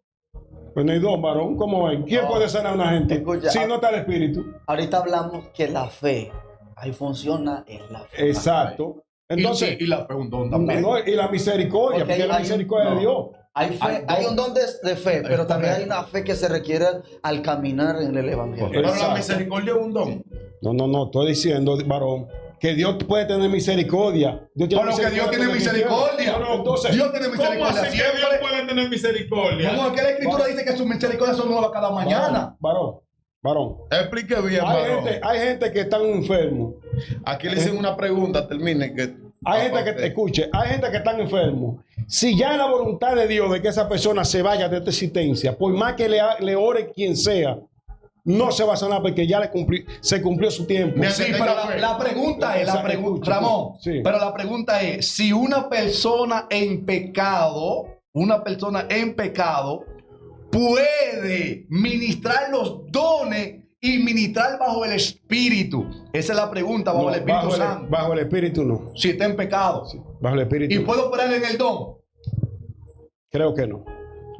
Pues no hay dos, varón. ¿Cómo es? ¿Quién No. puede sanar a una gente Escucha, si no está el Espíritu? Ahorita hablamos que la fe, ahí funciona en la fe. Exacto. Entonces, y la fe un don también. y la misericordia, Porque porque la hay- misericordia no. de Dios. Hay fe, Hay hay un don de fe, pero Es también hay correcto. una fe que se requiere al caminar en el evangelio. Pero la Exacto. misericordia es un don. No, estoy diciendo, varón, que Dios puede tener misericordia. Dios tiene Pero que Dios tiene de quien misericordia. quiera. Pero entonces, Dios tiene ¿Cómo misericordia así que siempre. Dios puede tener misericordia? Como que la escritura dice que sus misericordias son nuevas cada mañana. varón. Explique bien, varón. Hay gente que están enfermos. Aquí le hicieron una pregunta, termine. Hay gente que, escuche, hay gente que están enfermos. Si ya es la voluntad de Dios de que esa persona se vaya de esta existencia, por más que le ore quien sea, no se va a sanar porque ya se cumplió su tiempo. Mira, Sí, que pero tenga fe. la pregunta es, Escucha, Ramón, sí. pero la pregunta es, si una persona en pecado puede ministrar los dones y ministrar bajo el Espíritu. Esa es la pregunta, bajo No, el Espíritu bajo Santo. bajo el Espíritu no. Si está en pecado. Bajo el Espíritu. Y puede operar en el don. Creo que no.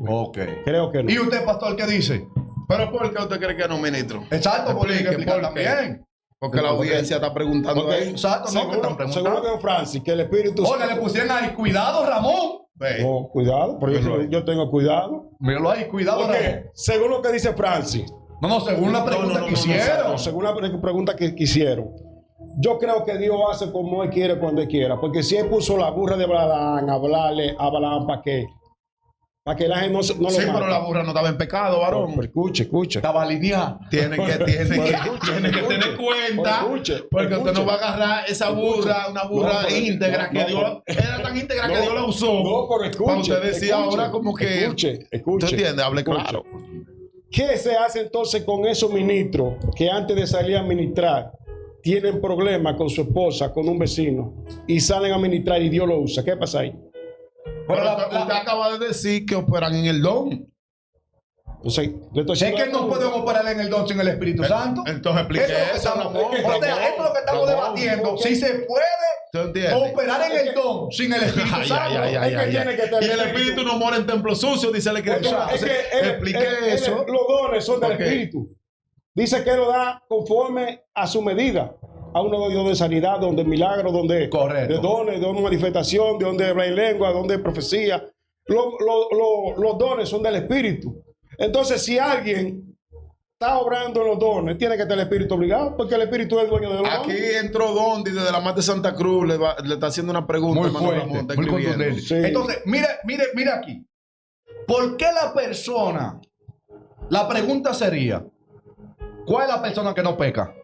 Ok. Creo que no. ¿Y usted, pastor, qué dice? ¿Pero por qué usted cree que no, ministro? Exacto, porque hay que Explique, explicar ¿por qué? también. Porque la audiencia está preguntando Porque ahí. Exacto, no, que están seguro preguntando. que Francis, que el Espíritu Oiga, le pusieron ahí, cuidado, Ramón. Ve. No, cuidado, porque yo tengo cuidado. Míralo ahí, cuidado, Ramón. Porque según lo que dice Francis, No, según la pregunta que hicieron. según la pregunta que hicieron, yo creo que Dios hace como Él quiere cuando Él quiera. Porque si Él puso la burra de Balaam a hablarle a Balaam para que la gente no Sí, lo pero mate. la burra no estaba en pecado, varón. Pero escuche. Estaba alineada. Tiene que tener cuenta. Porque usted no va a agarrar esa burra, una burra No, pero- íntegra que no, Dios, era tan íntegra que No, Dios la usó. No, pero escuche. Cuando usted decía escuche, ahora como que. Escuche. ¿Usted entiende? Hable Escuche. claro. ¿Qué se hace entonces con esos ministros que antes de salir a ministrar tienen problemas con su esposa, con un vecino y salen a ministrar y Dios lo usa? ¿Qué pasa ahí? Pero usted acaba de decir que operan en el don. Entonces, le estoy Es haciendo que la no pregunta. podemos operar en el don sin el Espíritu Santo. Entonces explique Eso es lo que eso, estamos- Ramón. o sea, esto es lo que estamos Ramón. debatiendo. Si se ¿Tú puede entiendes? operar en el don sin el Espíritu Ay, Santo. ay, ay, ay, Es que ay, tiene ay. que estar Y el el espíritu espíritu. no mora en templo sucio, dice la escritura. Es que Entonces, explique eso. los dones son del Ok. Espíritu. Dice que lo da conforme a su medida. A uno de sanidad, donde milagros, donde Correcto. de dones, de manifestación, de donde habla en lengua, donde hay profecía. Los dones son del Espíritu. Entonces, si alguien está obrando en los dones, tiene que tener el Espíritu obligado, porque el Espíritu es dueño de los Aquí dones. entró Dondi desde la Mata de Santa Cruz, le está haciendo una pregunta, Muy hermano fuerte, Ramón, está muy escribiendo. contundente. Sí. Entonces, mire aquí. ¿Por qué la persona? La pregunta sería, ¿cuál es la persona que no peca?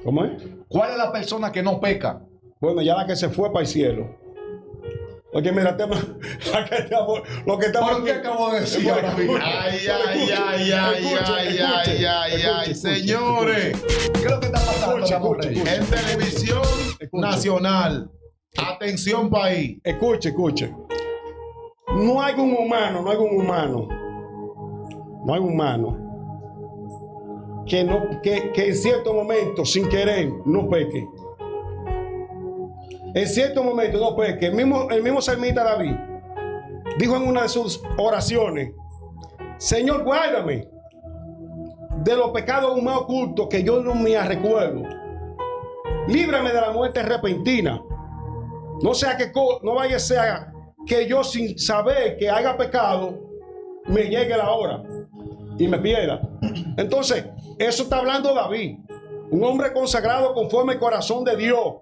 ¿Cómo es? ¿Cuál es la persona que no peca? Bueno, ya la que se fue para el cielo. Oye, mira, lo que estamos ¿Por qué acabo de decir ahora mismo? Ay, ay, ay, ay, ay, ay, ay, ay, señores. ¿Qué es lo que está pasando, Escuche, Ramón escuche, Reyes? En televisión nacional. Atención, país. Escuche. No hay un humano que en cierto momento, sin querer, no peque. En cierto momento no peque. El mismo salmista David dijo en una de sus oraciones: Señor, guárdame de los pecados más ocultos que yo no me recuerdo. Líbrame de la muerte repentina. No sea que no vaya a ser que yo, sin saber que haya pecado, me llegue la hora y me pierda. Entonces, eso está hablando David, un hombre consagrado conforme al corazón de Dios,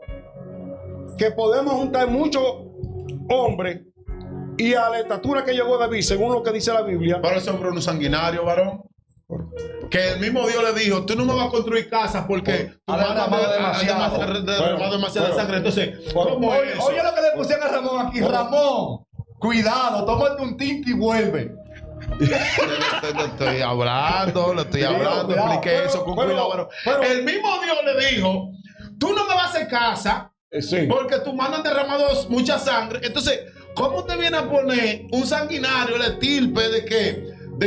que podemos juntar muchos hombres y a la estatura que llegó David, según lo que dice la Biblia. Pero ese hombre es un sanguinario, varón. Que el mismo Dios le dijo, tú no me vas a construir casas porque tú Ha derramado demasiada sangre. Entonces, ¿cómo Oye, es eso? oye lo que le pusieron a Ramón aquí. Ramón, cuidado, tómate un tinto y vuelve. Le estoy hablando, cuidado, expliqué eso con pero- cuidado, varón. pero- El mismo Dios le dijo, tú no me vas a hacer casa Sí. porque tus manos han derramado mucha sangre. Entonces, ¿cómo te viene a poner un sanguinario, el estirpe de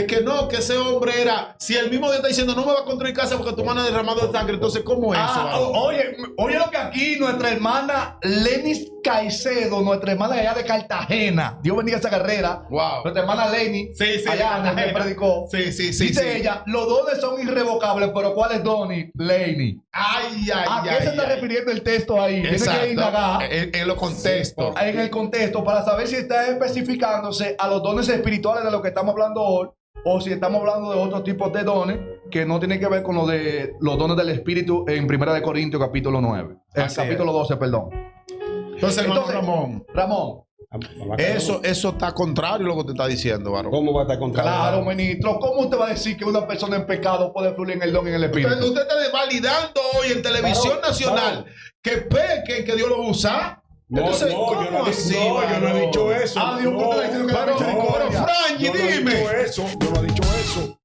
que no, que ese hombre era, si el mismo Dios está diciendo no me va a construir casa porque tu mano ha derramado sangre? Entonces, ¿cómo es eso, varón? Oye lo que aquí nuestra hermana Lenis Caicedo, nuestra hermana allá de Cartagena, Dios bendiga esa carrera. Wow. Nuestra hermana Leni, Sí, allá Cartagena. donde predicó. Sí, Dice sí. ella, los dones son irrevocables, pero ¿cuál es Donny? Leni. Ay, ay, ¿A qué ay, se está ay. refiriendo el texto ahí? Tiene que Exacto. indagar En los contextos. en el contexto para saber si está especificándose a los dones espirituales de lo que estamos hablando hoy o si estamos hablando de otros tipos de dones que no tienen que ver con lo de los dones del Espíritu en 1 de Corintios capítulo 9. Así Capítulo 12, perdón. Entonces, hermano Entonces, Ramón, eso está contrario a lo que usted está diciendo, varón. ¿Cómo va a estar contra? claro, ministro, ¿cómo usted va a decir que una persona en pecado puede fluir en el don y en el Espíritu? Usted está validando hoy en televisión Varón, nacional que pequen, que Dios lo usa. No, Entonces, no, ¿cómo yo no, así, yo no he varón? dicho eso. Ah, Dios, ¿por qué está diciendo que la Pero, misericordia? Franji, Yo no he dime. dicho eso, yo no he dicho eso.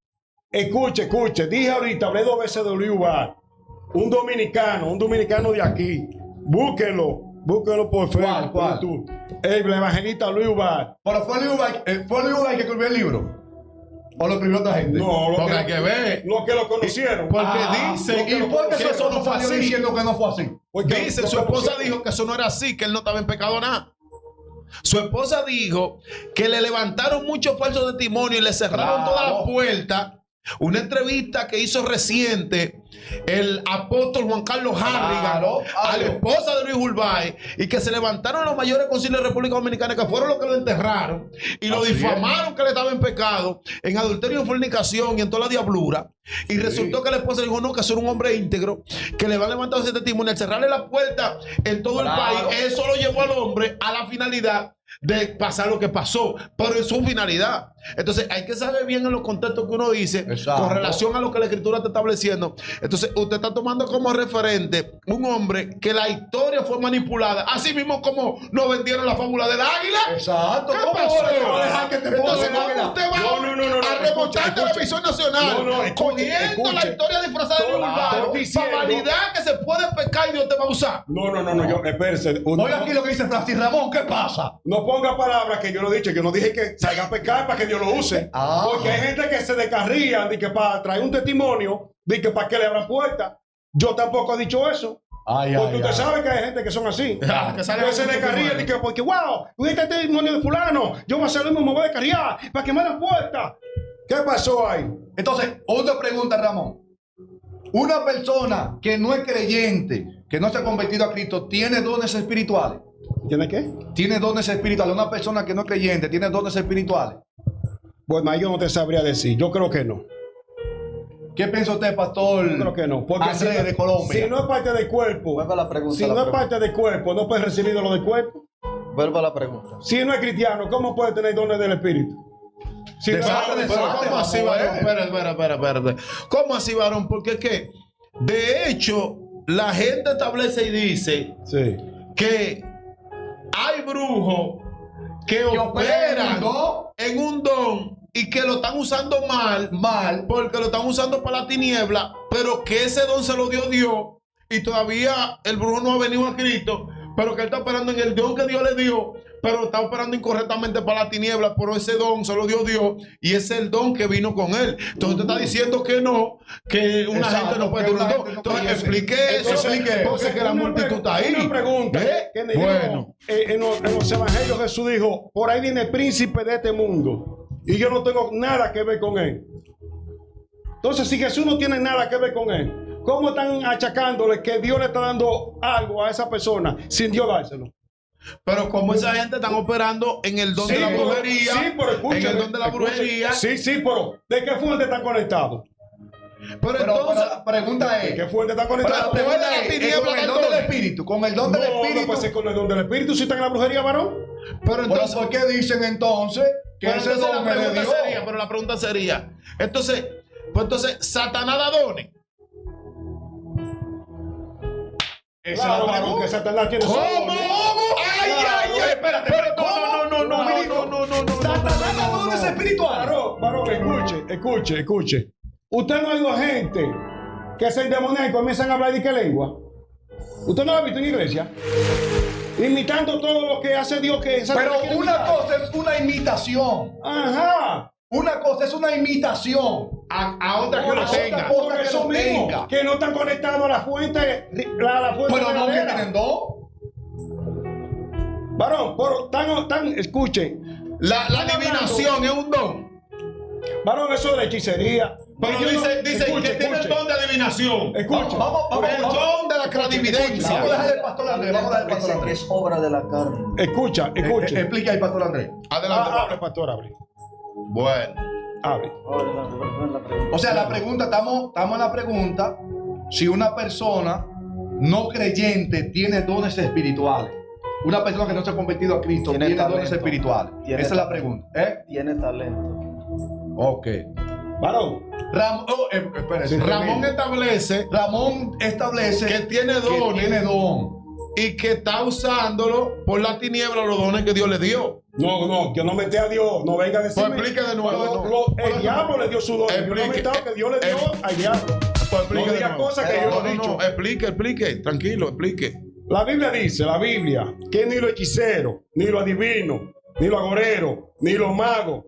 Escuche, dije ahorita, hablé 2 veces de Luis Ubar, un dominicano de aquí. Búsquelo por Facebook, ¿Cuál? por YouTube. El evangelista Luis Ubar. Pero fue Luis Ubay que escribió el libro. ¿O lo escribió otra gente? No, Porque hay que ver. Lo que lo conocieron. Porque dice, ¿Y por qué que su eso no esposa fue salió así. diciendo que no fue así? Porque Dice, lo su que esposa pusieron. dijo que eso no era así, que él no estaba en pecado nada. Su esposa dijo que le levantaron muchos falsos testimonios y le cerraron Claro. todas las puertas. Una entrevista que hizo reciente el apóstol Juan Carlos Harrigan Claro. a la esposa de Luis Urbay, y que se levantaron los mayores concilios de República Dominicana, que fueron los que lo enterraron y lo Así difamaron, que le estaba en pecado, en adulterio, en fornicación y en toda la diablura. Y resultó que la esposa dijo no, que eso era un hombre íntegro, que le va a levantar ese testimonio. Al cerrarle la puerta en todo Claro. el país, eso lo llevó al hombre a la finalidad de pasar lo que pasó, pero en su finalidad. Entonces hay que saber bien en los contextos que uno dice, Exacto. con relación a lo que la escritura está estableciendo. Entonces usted está tomando como referente un hombre que la historia fue manipulada, así mismo como nos vendieron la fábula del águila. Exacto. ¿Qué ¿Cómo pasó? vas a dejar que te Entonces, pongan ¿cómo la- usted va No, a remontar escuche, televisión nacional cogiendo la historia disfrazada de Claro, vulgar estoy diciendo- para validar que se puede pecar y Dios te va a usar? No, yo, espérese. Oiga aquí lo que dice Francis Ramón, ¿qué pasa? No ponga palabras que yo no he dicho, yo no dije que salga a pecar para que Dios lo use. Ah. Porque hay gente que se descarría de que para traer un testimonio, de que para que le abran puertas. Yo tampoco he dicho eso. Ay, Porque usted sabe que hay gente que son así. Ah, que sale Que se con descarría de testimonio. que porque, wow, este testimonio de fulano, yo voy a hacer lo mismo, me voy a descarriar para que me abran puertas. ¿Qué pasó ahí? Entonces, otra pregunta, Ramón. Una persona que no es creyente, que no se ha convertido a Cristo, ¿tiene dones espirituales? ¿Tiene qué? ¿Tiene dones espirituales? Una persona que no es creyente, ¿tiene dones espirituales? Bueno, ahí yo no te sabría decir. Yo creo que no. ¿Qué piensa usted, pastor? Yo creo que no. Porque Andrés de Colombia. Si no es parte del cuerpo, Vuelva a la pregunta. si no es parte del cuerpo, no puede recibir de lo del cuerpo. Vuelva a la pregunta. Si no es cristiano, ¿cómo puede tener dones del Espíritu? Si no es parte del Pero cuerpo. ¿cómo así, varón? Espera. ¿Cómo así, varón? Porque es que, de hecho, la gente establece y dice Sí. que hay brujos que operan en un don y que lo están usando mal porque lo están usando para la tiniebla, pero que ese don se lo dio Dios y todavía el brujo no ha venido a Cristo, pero que él está operando en el don que Dios le dio, pero está operando incorrectamente para la tiniebla, pero ese don se lo dio Dios y ese es el don que vino con él. Entonces usted está diciendo que no, que una Exacto, gente no puede que tener un una don. gente no Entonces creyese. explique eso, Entonces, porque es que la multitud está ahí. Una pregunta. ¿Eh? Que Bueno. en los evangelios Jesús dijo, por ahí viene el príncipe de este mundo y yo no tengo nada que ver con él. Entonces, si Jesús no tiene nada que ver con él, ¿cómo están achacándole que Dios le está dando algo a esa persona sin Dios dárselo? Pero como esa gente están operando en el don de la brujería, pero escúchame, en el don de la brujería, Sí, pero ¿de qué fuente están conectados? pero Pero entonces, la pregunta ¿De es, qué fuente están pero la conectados? pregunta la es, tiniebla con el del don del don. Espíritu, con el don del No Espíritu. puede ser con el don del Espíritu si están en la brujería, varón. pero Pero entonces, ¿por qué dicen entonces que pero ese entonces don la es de pregunta Dios? sería, pero la pregunta sería, entonces, pues entonces, Satanás da dones. Esa Claro, es la varón, pregunta. que Satanás tiene su ¿Cómo? dones. Ay, espérate, pero ¿cómo? no. Satanás da dones espirituales. Varón, escuche. Usted no ha oído gente que se endemonian y comienzan a hablar de qué lengua. ¿Usted no lo ha visto en iglesia? Imitando todo lo que hace Dios que Pero quiere una imitar. cosa es una imitación. Ajá. Una cosa es una imitación. A otra que Ahora, lo otra tenga. cosa Por que eso lo mismo, tenga. que no están conectados a la fuente, a la fuente Pero no que verdadera. tienen dos. Varón, escuchen. La adivinación es un don. Varón, eso de la hechicería. Pero Yo no- dice que tiene el don de adivinación. Escuche. Vamos, El don de la clarividencia. Vamos a dejar al pastor Andrés. Vamos a dejar al pastor Andrés. Es obra de la carne. Escucha. Explique ahí, pastor Andrés. Adelante. Abre, pastor, abre. Bueno. Abre. Adelante, vuelva a la pregunta. O sea, la pregunta, estamos en la pregunta si una persona no creyente tiene dones espirituales. Una persona que no se ha convertido a Cristo Tiene tiene talento. dones espirituales. Tiene Esa es la talento. pregunta. Tiene talento. Ok. Varón. Espérese. Ramón establece Ramón establece que tiene que dones tiene don. y que está usándolo por la tiniebla los dones que Dios le dio. No, que no mete a Dios. No venga a decirme. Pues explique de nuevo. El diablo le dio su don. Yo no he Explique. inventado que Dios le dio al diablo. Pues explique No de diga nuevo. cosas que yo no he dicho. Explique, tranquilo, explique. La Biblia dice, que ni los hechiceros, ni los adivinos, ni los agoreros, ni los magos,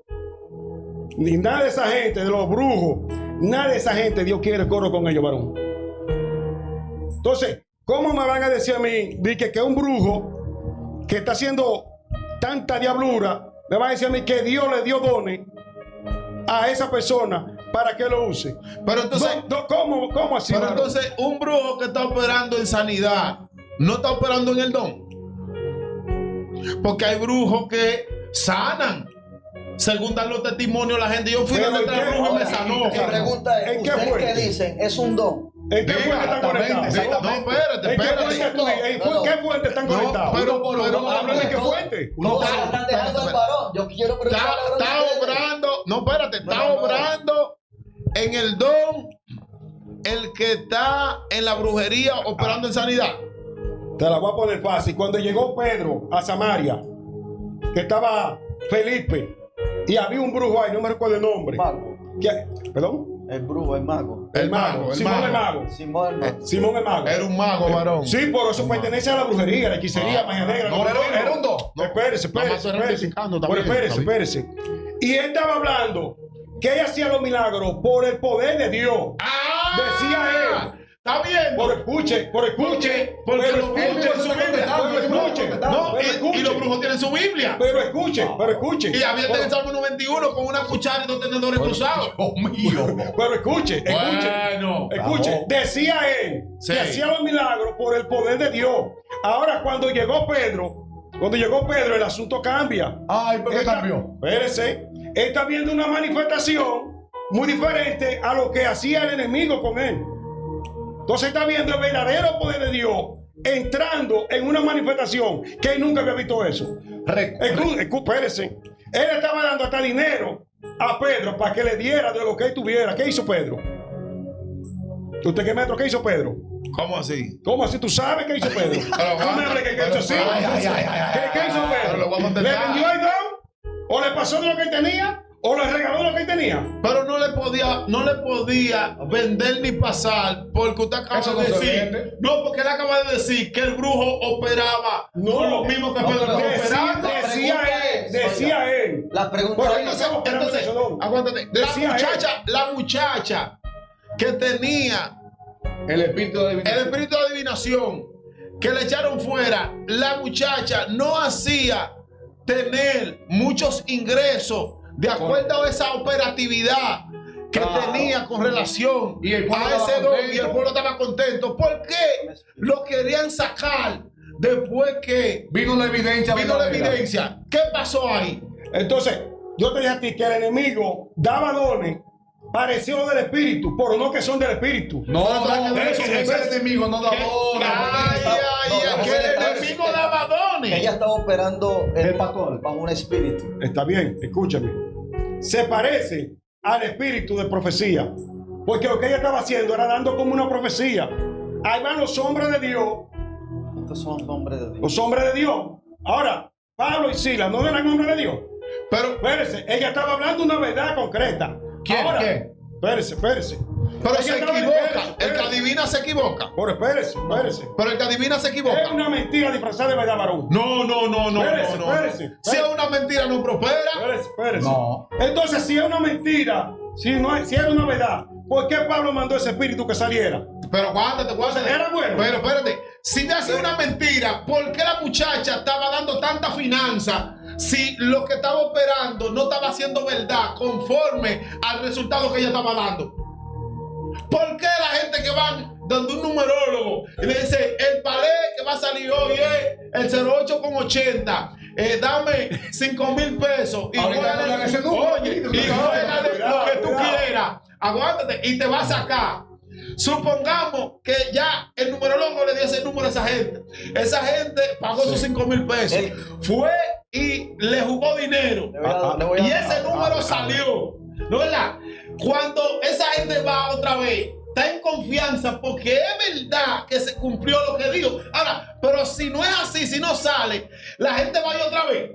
ni nada de esa gente, de los brujos, nada de esa gente Dios quiere coro con ellos, varón. Entonces, ¿cómo me van a decir a mí de que un brujo que está haciendo tanta diablura, me va a decir a mí que Dios le dio dones a esa persona para que lo use? Pero entonces, ¿Cómo así, pero varón? entonces un brujo que está operando en sanidad no está operando en el don. Porque hay brujos que sanan. Según dan los testimonios la gente, yo fui Pero donde ¿en el qué? brujo y me Ahora, sanó. Mi pregunta ¿En es, qué ¿ustedes fuente? qué dicen? ¿Es un don? ¿En qué Diga, fuente están conectados? exactamente. No, espérate, ¿En qué espérate. qué fuente están conectados? pero Hablan de qué fuente. Todos se la están dejando al varón. Yo quiero preguntarle a Está obrando, no, espérate, está obrando en el don el que está en la brujería operando en sanidad. Te la voy a poner fácil. Cuando llegó Pedro a Samaria, que estaba Felipe, y había un brujo ahí, no me recuerdo el nombre. Mago. ¿Perdón? El brujo, el mago. El mago, el Simón mago. el mago. Simón el mago. Simón el mago. Era un mago, varón. Sí, por eso pertenece a la brujería, la hechicería, magia negra. no, era un don. Espérese, Nada más espérese. estoy rectificando también, Pero está espérese. Y él estaba hablando que él hacía los milagros por el poder de Dios. ¡Ah! Decía él. Está bien. Porque Porque los brujos tienen su Biblia. No, y los brujos tienen su Biblia. Pero escuche. Y había en el Salmo 91 con una cuchara y dos tenedores cruzados. Dios mío. Pero escuche. Bueno. Escuche, decía él Sí. que hacía los milagros por el poder de Dios. Ahora, cuando llegó Pedro, el asunto cambia. Ay, ¿por qué cambió? Espérese, él está viendo una manifestación muy diferente a lo que hacía el enemigo con él. Entonces está viendo el verdadero poder de Dios entrando en una manifestación que él nunca había visto eso. Espérese, él estaba dando hasta dinero a Pedro para que le diera de lo que él tuviera. ¿Qué hizo Pedro? ¿Usted qué maestro? ¿Qué hizo Pedro? ¿Cómo así? ¿Cómo así? ¿Tú sabes qué hizo Pedro? No me hable que hizo así. ¿Qué hizo Pero lo Pedro? voy a ¿Le contestar. vendió el don? ¿O le pasó de lo que él tenía? ¿O le regaló lo que él tenía? Pero no le podía vender ni pasar porque usted acaba Eso de no se decir. vende. No, porque él acaba de decir que el brujo operaba con lo mismo que no, Pedro pero estaba operando. Decía él. La pregunta Pero es, Entonces, aguántate. Decía La muchacha que tenía El espíritu de el adivinación. espíritu de adivinación que le echaron fuera, la muchacha no hacía tener muchos ingresos de acuerdo a esa operatividad que tenía con relación Y el pueblo a ese estaba don, contento. y el pueblo estaba contento. ¿Por qué lo querían sacar después que Vino la evidencia. vino la verdadera. evidencia? ¿Qué pasó ahí? Entonces, yo te dije a ti que el enemigo daba dones parecidos del espíritu, pero no que son del espíritu. No, Eso, ese enemigo no da Ay, bola. que el enemigo daba dones. ella estaba operando El pastor. bajo un espíritu. Está bien, escúchame. Se parece al espíritu de profecía. Porque lo que ella estaba haciendo era dando como una profecía. Ahí van los hombres de Dios. Estos son los hombres de Dios. Los hombres de Dios. Ahora, Pablo y Silas no eran hombres de Dios. Pero, Espérese, ella estaba hablando una verdad concreta. ¿Quién? Ahora, ¿Quién? Espérese. pero Ella se estaba- equivoca. espérese. El que adivina se equivoca. Pero espérese. Pero el que adivina se Es equivoca. una mentira disfrazada de verdad, varón. No. Espérese. Si es una mentira, no prospera. Espérese. No. Entonces, si es una mentira, si es una verdad, ¿por qué Pablo mandó ese espíritu que saliera? Pero aguántate. Era bueno. Pero espérate. Si te hace una mentira, ¿por qué la muchacha estaba dando tanta finanza si lo que estaba operando no estaba haciendo verdad conforme al resultado que ella estaba dando? ¿Por qué la gente que van donde un numerólogo y le dice el palé que va a salir hoy es el 08,80? Dame 5,000 pesos y Ahorita juégale, no dan ese número. oye, y juégale lo que tú quieras. Aguántate y te va a sacar. Supongamos que ya el numerólogo le dio ese número a esa gente. Esa gente pagó sus 5,000 pesos. Fue y le jugó dinero. Le voy a- Y ese número salió. ¿No es verdad? Cuando esa gente va otra vez, está en confianza porque es verdad que se cumplió lo que dijo. Ahora, pero si no es así, si no sale, la gente va a ir otra vez.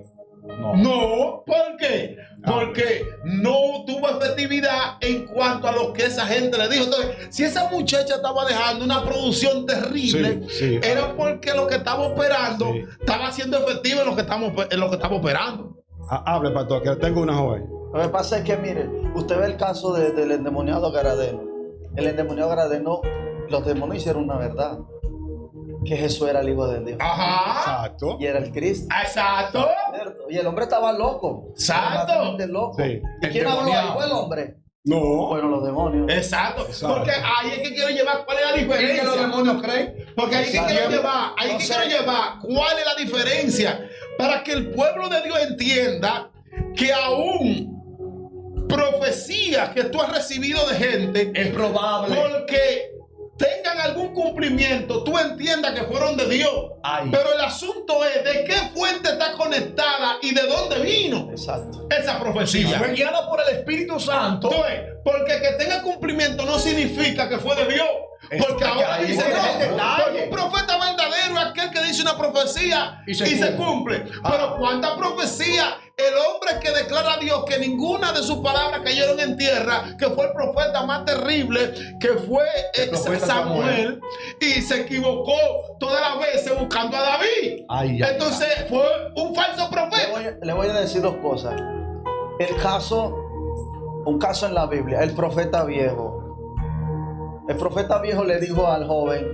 No, ¿por qué? Porque no tuvo efectividad en cuanto a lo que esa gente le dijo. Entonces, si esa muchacha estaba dejando una producción terrible, Sí. era porque lo que estaba operando Sí. estaba siendo efectivo en lo que estaba operando. Hable, pastor, que tengo una joven. Lo que pasa es que, mire, usted ve el caso del endemoniado Garadeno. El endemoniado Garadeno, los demonios hicieron una verdad. Que Jesús era el Hijo de Dios. Ajá. Exacto. Y era el Cristo. Exacto. ¿Cierto? Y el hombre estaba loco. Exacto. Completamente loco. Sí. ¿Y quién habló ahí? Endemoniado. ¿Fue el hombre? No. Fueron los demonios. Exacto. Exacto. Porque ahí es que quiero llevar cuál es la ¿Y que los diferencia. demonios creen? Porque ahí es que Exacto. quiero llevar, ahí es que Entonces- quiero llevar cuál es la diferencia para que el pueblo de Dios entienda que aún profecías que tú has recibido de gente Es probable. porque tengan algún cumplimiento, tú entiendas que fueron de Dios. Ay. Pero el asunto es de qué fuente está conectada y de dónde vino Exacto. esa profecía. Fue guiada por el Espíritu Santo. Entonces, porque que tenga cumplimiento no significa que fue de Dios. Eso Porque es que ahora ahí dice, viene el no, detalle. porque un profeta verdadero es aquel que dice una profecía y Y se se cumple. Pero cuánta profecía, el hombre que declara a Dios que ninguna de sus palabras cayeron en tierra, que fue el profeta más terrible, que fue El profeta Samuel, y se equivocó todas las veces buscando a David. Ay, ay, Entonces fue un falso profeta. Le voy a decir dos cosas. Un caso en la Biblia, el profeta viejo. El profeta viejo le dijo al joven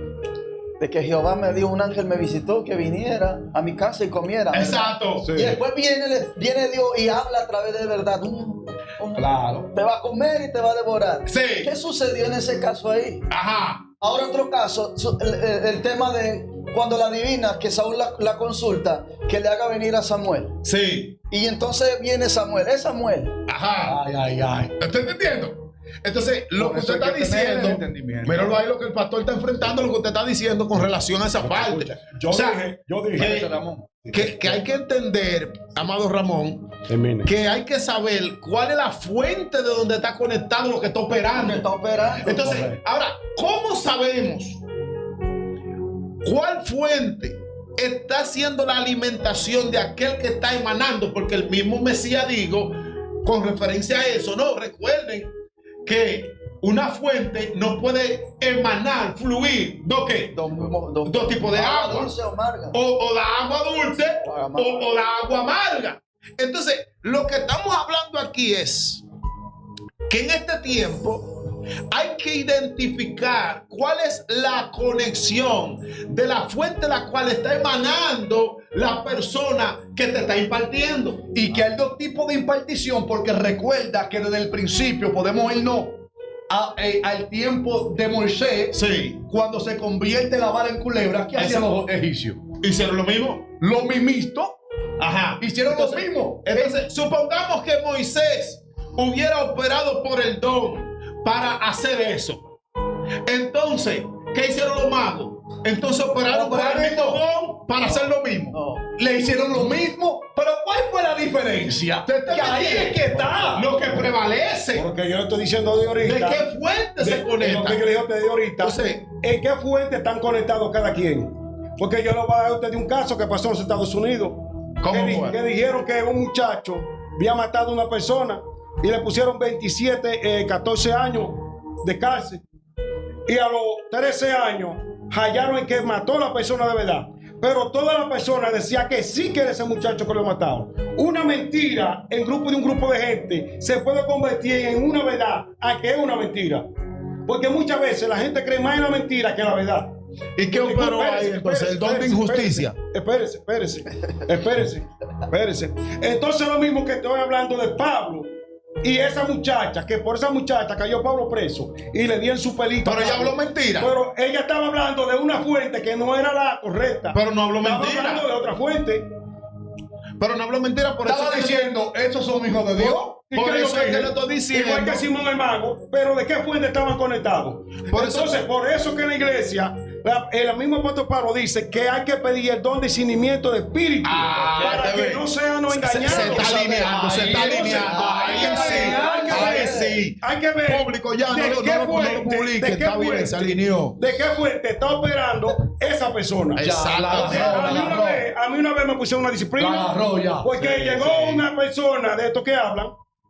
de que Jehová me dijo, un ángel me visitó, que viniera a mi casa y comiera. Exacto. Sí. Y después viene Dios y habla a través de verdad. Claro. Te va a comer y te va a devorar. Sí. ¿Qué sucedió en ese caso ahí? Ajá. Ahora otro caso, el tema de cuando la divina, que Saúl la consulta, que le haga venir a Samuel. Sí. Y entonces viene Samuel. Es Samuel. Ajá. Ay, ay, ay. ¿Está entendiendo? Entonces, lo Por que eso usted hay está que tener el diciendo, entendimiento. míralo ahí lo que el pastor está enfrentando, lo que usted está diciendo con relación a esa parte. Yo O sea, dije. que- Ramón. que hay que entender, amado Ramón, Termine. que hay que saber cuál es la fuente de donde está conectado lo que está operando. Que está operando. Entonces, Correcto. ahora, ¿cómo sabemos cuál fuente está haciendo la alimentación de aquel que está emanando? Porque el mismo Mesías dijo, con referencia a eso, no, recuerden que una fuente no puede emanar, fluir, ¿no qué? Dos tipos de agua. Dulce o amarga. O la agua dulce O amarga. o la agua amarga. Entonces, lo que estamos hablando aquí es que en este tiempo hay que identificar cuál es la conexión de la fuente de la cual está emanando la persona que te está impartiendo. Y que hay dos tipos de impartición, porque recuerda que desde el principio podemos irnos al tiempo de Moisés, Sí. cuando se convierte la vara en culebra. ¿Qué hacían los egipcios? ¿Hicieron lo mismo? Los mismistos Ajá. hicieron Entonces, lo mismo. Entonces, supongamos que Moisés hubiera operado por el don para hacer eso. Entonces, ¿qué hicieron los magos? Entonces operaron por el mismo don para hacer lo mismo. No. Le hicieron lo mismo, pero ¿cuál fue la diferencia? ¿Te está Que ahí es que está. Lo que prevalece. Porque yo le estoy diciendo de ahorita. ¿De qué fuente se Lo conecta? que yo le dije a usted de ahorita. Entonces, ¿En qué fuente están conectados cada quien? Porque yo le voy a dar a usted de un caso que pasó en los Estados Unidos. ¿Cómo que, fue? que dijeron que un muchacho había matado a una persona y le pusieron 14 años de cárcel. Y a los 13 años hallaron en que mató a la persona de verdad. Pero toda la persona decía que sí que era ese muchacho que lo mataba. Una mentira en grupo de un grupo de gente se puede convertir en una verdad a que es una mentira. Porque muchas veces la gente cree más en la mentira que en la verdad. ¿y qué operó ahí entonces? El don de injusticia. Espérese. Entonces lo mismo que estoy hablando de Pablo y esa muchacha, que por esa muchacha cayó Pablo preso y le dieron su pelito. Pero ella habló mentira. Pero ella estaba hablando de una fuente que no era la correcta. Pero no habló Estaba mentira. hablando de otra fuente. Pero no habló mentira, por eso Estaba que- diciendo, estos son hijos de Dios. ¿Y Por qué eso yo es que dije? le estoy diciendo. Igual que Simón el mago, pero ¿de qué fuente estaban conectados? Por eso- Entonces, por eso que en la iglesia, el mismo apóstol Pablo dice que hay que pedir el don de discernimiento de espíritu para te que ve. no sean no engañados. Se está alineando, se está Ahí, alineando. Hay Ahí que sí, ver, hay que ahí ver, sí. hay que ver Público ya, de no lo- qué no lo fuente- publique, de qué está bien, fuente- se alineó. ¿De qué fuente está operando esa persona? Exacto. la O sea, a mí una vez me pusieron una disciplina. La agarró ya. Porque llegó una persona de estos que hablan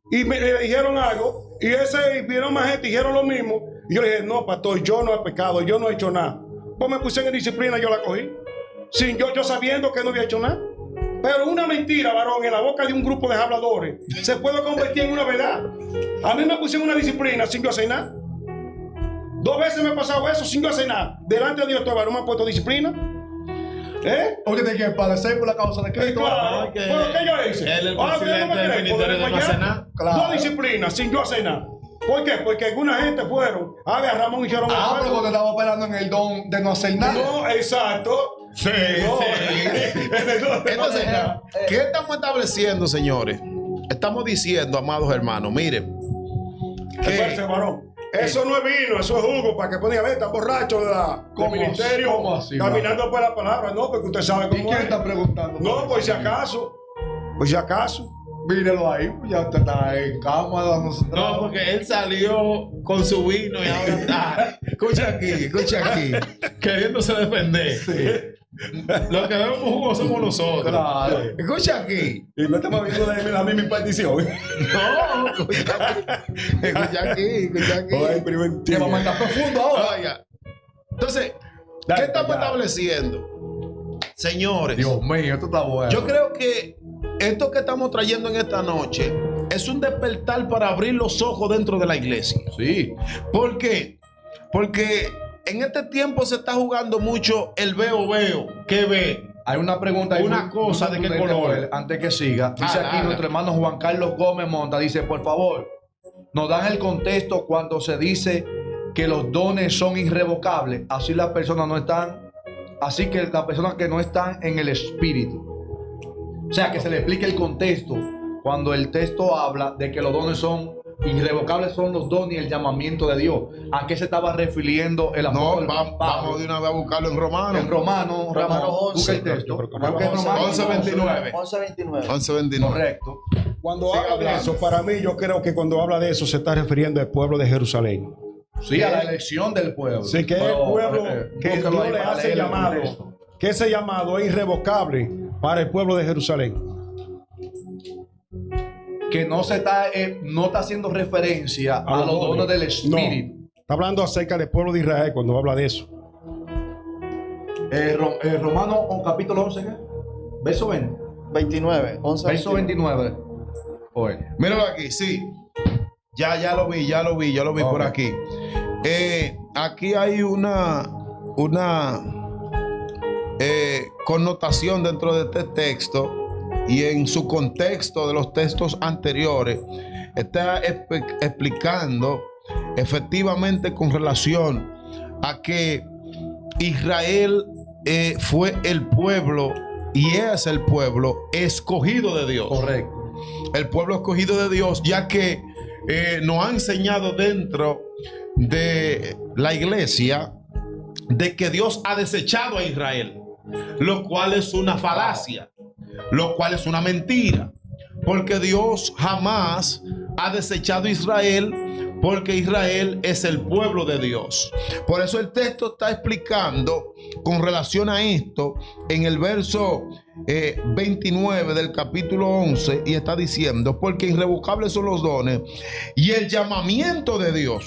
y le dijeron algo y vieron más gente y dijeron lo mismo. Y yo le dije, no, pastor, yo no he pecado, yo no he hecho nada. Pues me pusieron en disciplina, yo la cogí. Sin yo sabiendo que no había hecho nada. Pero una mentira, varón, en la boca de un grupo de habladores se puede convertir en una verdad. A mí me pusieron una disciplina sin yo hacer nada. 2 veces me ha pasado eso sin yo hacer nada. Delante de Dios, tu varón me ha puesto disciplina. ¿Eh? Porque te quiere padecer por la causa de Cristo. Claro, que pero ¿qué yo hice? él es el Ahora, presidente ¿ustedes no me del creen? Ministerio de ¿Podemos Almacenar? hallar? Claro. 2 disciplinas sin yo hacer nada. ¿Por qué? Porque alguna gente fueron a ver a Ramón y hicieron Ah, el pero porque estaba operando en el don de no hacer nada. No, exacto. Sí, No. Entonces, ¿qué estamos estableciendo, señores? Estamos diciendo, amados hermanos, miren, Espérese, varón. Eso no es vino, eso es jugo para que ponga a ver, está borracho del ¿Cómo ministerio. ¿cómo así, caminando por la palabra, no, porque usted sabe ¿Y cómo quién es. está preguntando? No, por si acaso. Por si acaso. Mírelo ahí, pues ya usted está en cama dándose No, trago. porque él salió con su vino y ahora está. Escucha aquí, queriéndose defender. Los que vemos jugo somos nosotros. Claro. Escucha aquí. Y no estamos viendo la misma impartición. No, escucha aquí. Ay, pero Que mentira. vamos a estar profundo ahora. Oiga. Entonces, Dale, ¿qué estamos ya. estableciendo? Señores, Dios mío, esto está bueno. yo creo que esto que estamos trayendo en esta noche es un despertar para abrir los ojos dentro de la iglesia. Sí. ¿Por qué? Porque en este tiempo se está jugando mucho el veo. ¿Qué ve? Hay una pregunta. ahí Una muy- cosa, muy ¿de qué prudente, color? Joel, antes que siga. Dice aquí Haga. nuestro hermano Juan Carlos Gómez Monta. Dice, por favor, nos dan el contexto cuando se dice que los dones son irrevocables. Así las personas no están. Así que las personas que no están en el espíritu. O sea, que se le explique el contexto cuando el texto habla de que los dones son irrevocables, son los dones y el llamamiento de Dios. ¿A qué se estaba refiriendo el No, apóstol vamos Pablo? de una vez a buscarlo en Romano. En Romano, Romano busca 11. el texto. Yo creo que Busca en Romano 11:29. 11:29. 11:29. Correcto. Cuando Siga habla de hablando. eso, para mí, yo creo que cuando habla de eso se está refiriendo al pueblo de Jerusalén. Sí, a la elección del pueblo. Sí, que es el Pero, pueblo que búscalo Dios ahí le para hace leer el llamado. contexto. Que ese llamado es irrevocable para el pueblo de Jerusalén. Que no se está, no está haciendo referencia a los dones del Espíritu. No, está hablando acerca del pueblo de Israel cuando habla de eso. Romano capítulo 11, ¿qué? Verso 20. 29. 11. Verso 29. Oye. Míralo aquí, sí. Ya lo vi Ok. por aquí. Aquí hay una connotación dentro de este texto y en su contexto de los textos anteriores está explicando efectivamente con relación a que Israel fue el pueblo y es el pueblo escogido de Dios. Correcto. El pueblo escogido de Dios, ya que nos ha enseñado dentro de la iglesia de que Dios ha desechado a Israel, lo cual es una falacia, lo cual es una mentira, porque Dios jamás ha desechado a Israel, porque Israel es el pueblo de Dios. Por eso el texto está explicando con relación a esto en el verso 29 del capítulo 11 y está diciendo, porque irrevocables son los dones y el llamamiento de Dios.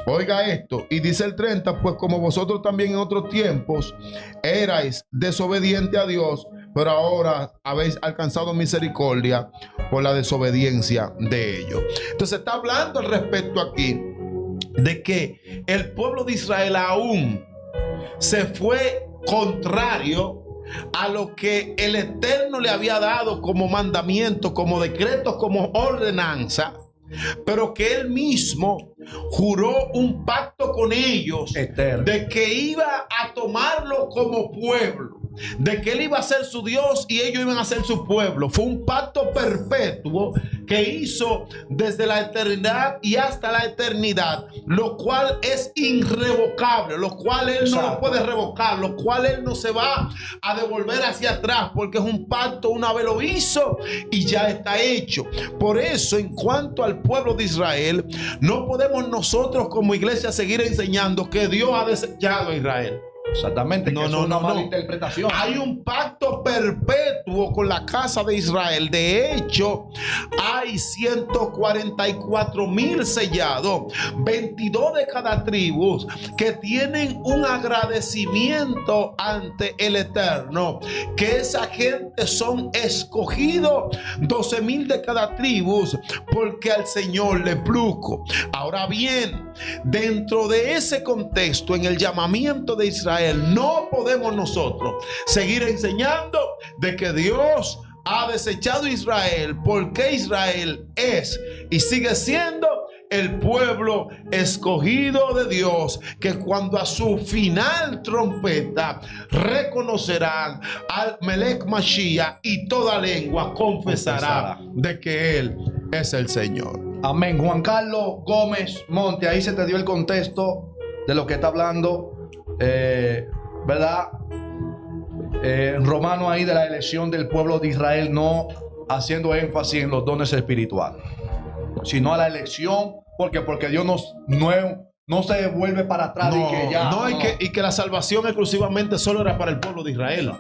Oiga esto, y dice el 30, pues como vosotros también en otros tiempos erais desobedientes a Dios, pero ahora habéis alcanzado misericordia por la desobediencia de ellos. Entonces está hablando al respecto aquí de que el pueblo de Israel aún se fue contrario a lo que el Eterno le había dado como mandamiento, como decreto, como ordenanza, pero que él mismo juró un pacto con ellos Eterno. de que iba a tomarlo como pueblo, de que él iba a ser su Dios y ellos iban a ser su pueblo. Fue un pacto perpetuo que hizo desde la eternidad y hasta la eternidad, lo cual es irrevocable, lo cual él no lo puede revocar, lo cual él no se va a devolver hacia atrás, porque es un pacto, una vez lo hizo y ya está hecho. Por eso, en cuanto al pueblo de Israel, no podemos nosotros como iglesia seguir enseñando que Dios ha desechado a Israel. Exactamente. No, que no, es una no, mala no. interpretación. Hay un pacto perpetuo con la casa de Israel. De hecho, hay 144,000 sellados, 22 de cada tribu, que tienen un agradecimiento ante el Eterno, que esa gente son escogidos, 12,000 de cada tribu, porque al Señor le pluco. Ahora bien, dentro de ese contexto, en el llamamiento de Israel, no podemos nosotros seguir enseñando de que Dios ha desechado a Israel, porque Israel es y sigue siendo el pueblo escogido de Dios, que cuando a su final trompeta reconocerán al Melech Mashiach y toda lengua confesará de que Él es el Señor. Amén. Juan Carlos Gómez Monte, ahí se te dio el contexto de lo que está hablando, ¿verdad? Romano ahí de la elección del pueblo de Israel, no haciendo énfasis en los dones espirituales, sino a la elección, porque Dios no se vuelve para atrás y que ya. Y que la salvación exclusivamente solo era para el pueblo de Israel.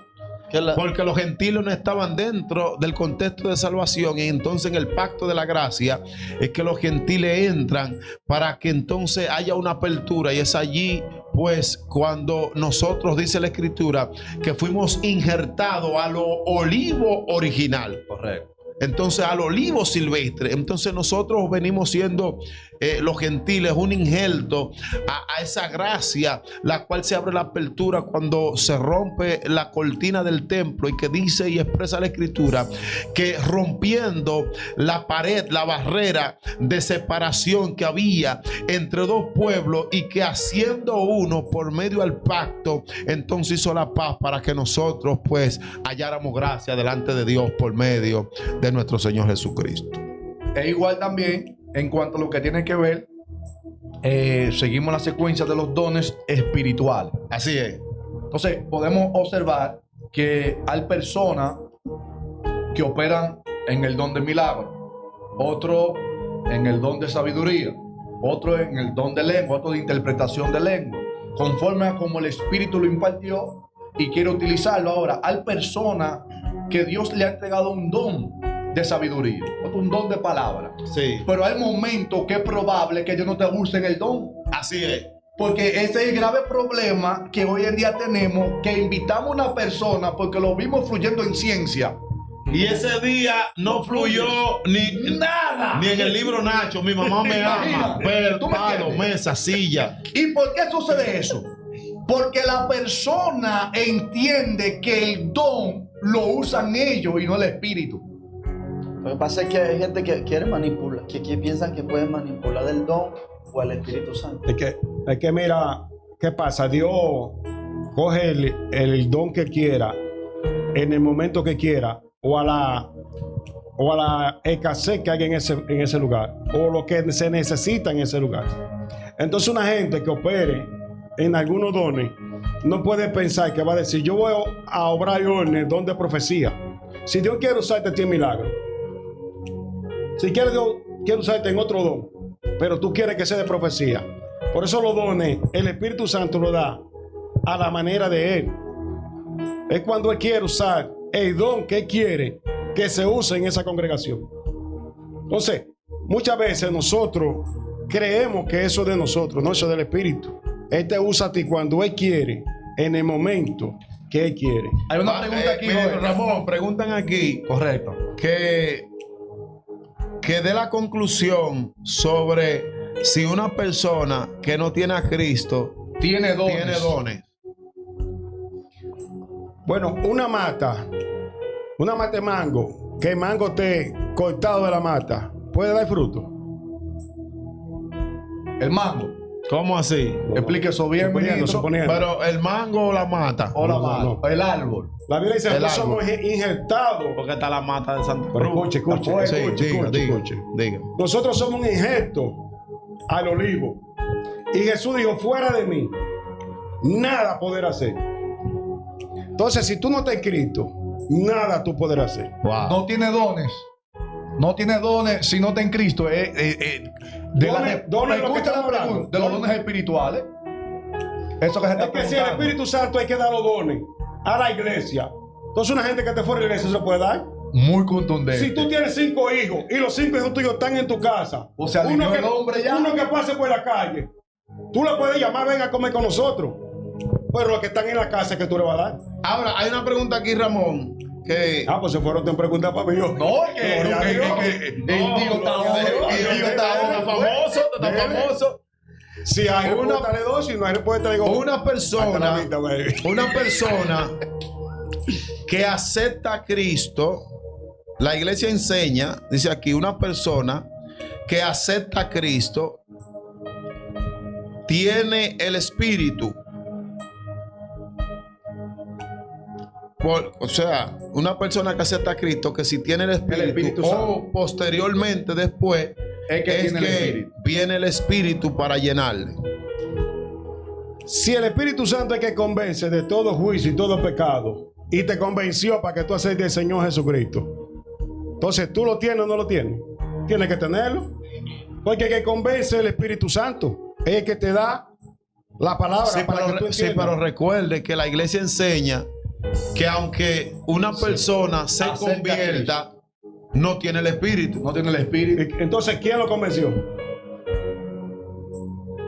Porque los gentiles no estaban dentro del contexto de salvación, y entonces en el pacto de la gracia es que los gentiles entran para que entonces haya una apertura, y es allí pues cuando nosotros, dice la escritura, que fuimos injertados a lo olivo original. Correcto. Entonces al olivo silvestre. Entonces nosotros venimos siendo los gentiles un injerto a esa gracia, la cual se abre la apertura cuando se rompe la cortina del templo, y que dice y expresa la escritura que rompiendo la pared, la barrera de separación que había entre dos pueblos, y que haciendo uno por medio del pacto, entonces hizo la paz para que nosotros pues halláramos gracia delante de Dios por medio de nuestro Señor Jesucristo. Es igual también en cuanto a lo que tiene que ver, seguimos la secuencia de los dones espirituales. Así es. Entonces podemos observar que hay personas que operan en el don de milagro, otro en el don de sabiduría, otro en el don de lengua, otro de interpretación de lengua, conforme a como el Espíritu lo impartió y quiere utilizarlo. Ahora, hay personas que Dios le ha entregado un don de sabiduría, un don de palabra. Sí. Pero hay momentos que es probable que ellos no te usen el don. Así es. Porque ese es el grave problema que hoy en día tenemos, que invitamos a una persona porque lo vimos fluyendo en ciencia. Y ese día no fluyó ni nada. Ni en el libro Nacho, mi mamá me ama, ver, palo, mesa, silla. ¿Y por qué sucede eso? Porque la persona entiende que el don lo usan ellos y no el espíritu. Lo que pasa es que hay gente que quiere manipular, que piensan que pueden manipular el don o el Espíritu Santo. Es que mira, ¿qué pasa? Dios coge el don que quiera, en el momento que quiera, o a la escasez que hay en ese lugar, o lo que se necesita en ese lugar. Entonces una gente que opere en algunos dones no puede pensar que va a decir: yo voy a obrar hoy en el don de profecía. Si Dios quiere usarte, tiene milagro. Si quiere Dios quiere usarte en otro don, pero tú quieres que sea de profecía. Por eso los dones, el Espíritu Santo lo da a la manera de Él. Es cuando Él quiere usar el don que Él quiere que se use en esa congregación. Entonces, muchas veces nosotros creemos que eso es de nosotros, no, eso es del Espíritu. Él te usa a ti cuando Él quiere, en el momento que Él quiere. Hay una pregunta aquí, Ramón, preguntan aquí. Correcto. Que dé la conclusión sobre si una persona que no tiene a Cristo tiene dones. Tiene dones. Bueno, una mata de mango, que el mango esté cortado de la mata, ¿puede dar fruto? El mango. ¿Cómo así? Explique eso bien, suponiendo. Pero el mango o la mata. O la No, mata. no. El árbol. La Biblia dice que somos injertados. Porque está la mata de Santa Pero Cruz. escuche, Sí, escuche. diga. Nosotros somos un injerto al olivo. Y Jesús dijo: fuera de mí, nada poder hacer. Entonces, si tú no estás en Cristo, nada tú podrás hacer. Wow. No tiene dones. No tiene dones si no está en Cristo. Dones lo que escucha la estamos pregunta, hablando. de los dones espirituales. Eso que se está Es que si el preguntando. Espíritu Santo hay que dar los dones a la iglesia. Entonces, una gente que te fuera de la iglesia se lo puede dar. Muy contundente. Si tú tienes 5 hijos y los 5 hijos tuyos están en tu casa, O sea, alineó el hombre ya. uno que pase por la calle, tú le puedes llamar: venga a comer con nosotros. Pero los que están en la casa, que tú le vas a dar. Ahora, hay una pregunta aquí, Ramón. Que Pues se fueron a preguntar para mí. No, que Gloria a Dios. el tío está famoso, está famoso. Si hay, puede darle 2, si no hay, puede traer Una persona que acepta a Cristo, la iglesia enseña, dice aquí, una persona que acepta a Cristo tiene el Espíritu. O sea, una persona que acepta a Cristo, que si tiene el Espíritu Espíritu Santo. o posteriormente después Es que tiene el Espíritu. viene el Espíritu para llenarle. Si el Espíritu Santo es que convence de todo juicio y todo pecado, y te convenció para que tú aceptes al Señor Jesucristo, entonces tú lo tienes o no lo tienes. Tienes que tenerlo. Porque el que convence es el Espíritu Santo. Es el que te da la palabra Sí, para que tú sí, entiendas. pero recuerde que la iglesia enseña que aunque una persona se Acepta convierta, no tiene el Espíritu. No tiene el Espíritu. Entonces, ¿quién lo convenció?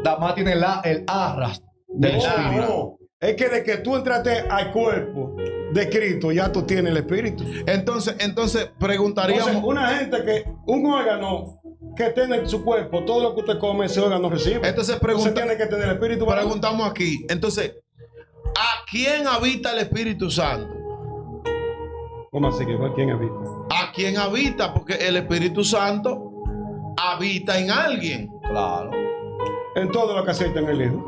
Nada más tiene el arras del Espíritu. No. Es que de que tú entraste al cuerpo de Cristo, ya tú tienes el Espíritu. Entonces Entonces, preguntaríamos, una gente que, un órgano que tiene en su cuerpo, todo lo que usted come, ese órgano recibe. entonces Tiene que tener el Espíritu. para- preguntamos aquí, entonces, ¿a quién habita el Espíritu Santo? ¿Cómo así? ¿Quién habita? ¿A quién habita? Porque el Espíritu Santo habita en alguien. Claro. En todo lo que aceptan el Hijo.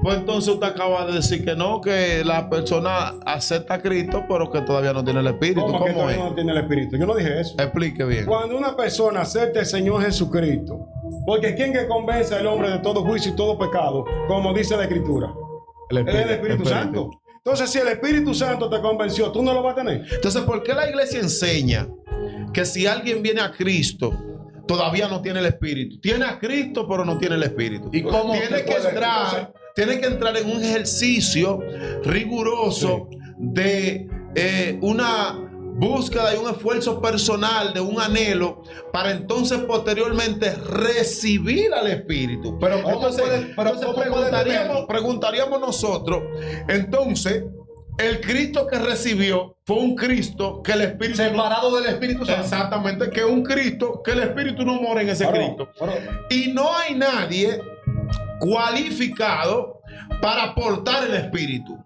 Pues entonces usted acaba de decir que no, que la persona acepta a Cristo, pero que todavía no tiene el Espíritu. ¿Cómo que ¿Cómo todavía es? no tiene el Espíritu? Yo no dije eso. Explique bien. Cuando una persona acepta al Señor Jesucristo, porque ¿quién que convence al hombre de todo juicio y todo pecado? Como dice la Escritura. Es el Espíritu Santo. Entonces, si el Espíritu Santo te convenció, tú no lo vas a tener. Entonces, ¿por qué la iglesia enseña que si alguien viene a Cristo, todavía no tiene el Espíritu? Tiene a Cristo, pero no tiene el Espíritu. ¿Y cómo Tiene usted que puede- entrar, tiene que entrar en un ejercicio riguroso de una búsqueda y un esfuerzo personal, de un anhelo, para entonces posteriormente recibir al Espíritu. Pero ¿cómo entonces, puede- pero entonces cómo puede tenerlo? preguntaríamos nosotros, entonces, el Cristo que recibió fue un Cristo que el Espíritu no- Separado del Espíritu Santo. exactamente, que es un Cristo que el Espíritu no mora en ese Claro, Cristo. claro. Y no hay nadie cualificado para aportar el Espíritu.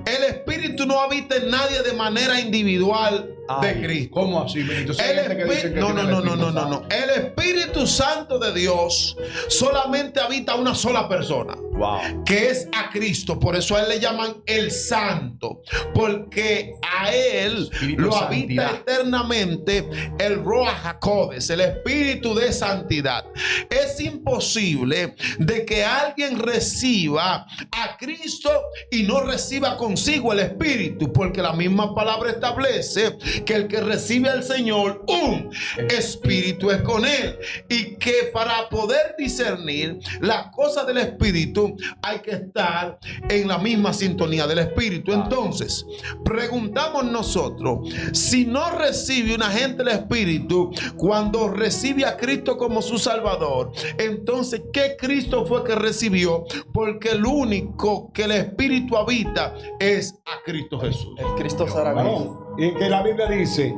El Espíritu no habita en nadie de manera individual de Ay, Cristo. ¿Cómo así, ministro? Si hay El gente que dice que no, tiene no, el no, no, Espíritu no, no, Santo. no. El Espíritu Santo de Dios solamente habita una sola persona, Wow. que es a Cristo. Por eso a él le llaman el Santo, porque a él Espíritu lo de habita santidad. eternamente el Ruach HaKodesh, el Espíritu de santidad. Es imposible de que alguien reciba a Cristo y no reciba consigo el Espíritu, porque la misma palabra establece que el que recibe al Señor, un espíritu es con él, y que para poder discernir las cosas del Espíritu hay que estar en la misma sintonía del Espíritu. Entonces, preguntamos nosotros, si no recibe una gente el Espíritu cuando recibe a Cristo como su Salvador, entonces, ¿qué Cristo fue que recibió? Porque el único que el Espíritu habita es a Cristo Jesús. El Cristo Zaragoza. Claro. Y que la Biblia dice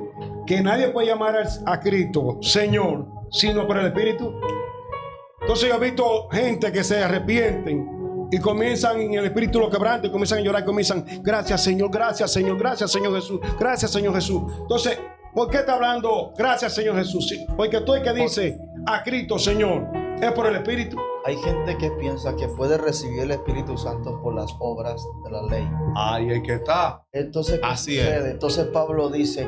que nadie puede llamar a Cristo Señor sino por el Espíritu. Entonces yo he visto gente que se arrepienten y comienzan en el Espíritu lo quebrantan y comienzan a llorar y comienzan, gracias Señor, gracias Señor, gracias Señor Jesús, gracias Señor Jesús. Entonces, ¿por qué está hablando gracias Señor Jesús? Sí, porque tú el que dice a Cristo Señor es por el Espíritu. Hay gente que piensa que puede recibir el Espíritu Santo por las obras de la ley. Ahí hay que está. Entonces, ¿qué Así sucede? es. Entonces Pablo dice,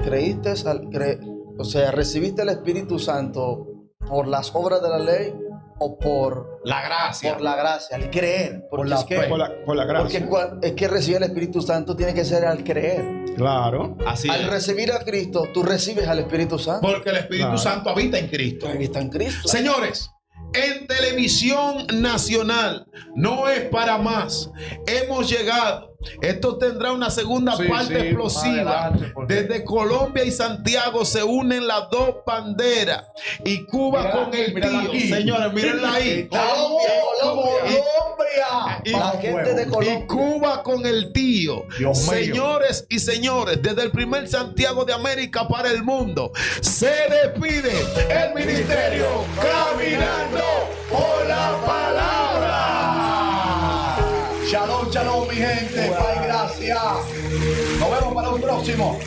o sea, ¿recibiste el Espíritu Santo por las obras de la ley o por La gracia. la gracia, al creer? Porque la es que, fe. Por la gracia. porque es que recibir el Espíritu Santo tiene que ser al creer. Claro. Así Al es. recibir a Cristo, tú recibes al Espíritu Santo. Porque el Espíritu Claro. Santo habita en Cristo. Ahí está en Cristo. Señores, en televisión nacional, no es para más, hemos llegado. Esto tendrá una segunda Sí, parte sí, explosiva. más adelante, porque- Desde Colombia y Santiago se unen las dos banderas. Y Cuba Mírala con aquí, el mírala tío. aquí. Señores, mírenla ahí. Colombia. Y- La gente de Y Colombia. Cuba con el tío. Dios mío. Señores y señores, desde el primer Santiago de América para el mundo, se despide el ministerio Caminando por la Palabra. Shalom, shalom, mi gente. Paz y gracia. Nos vemos para un próximo.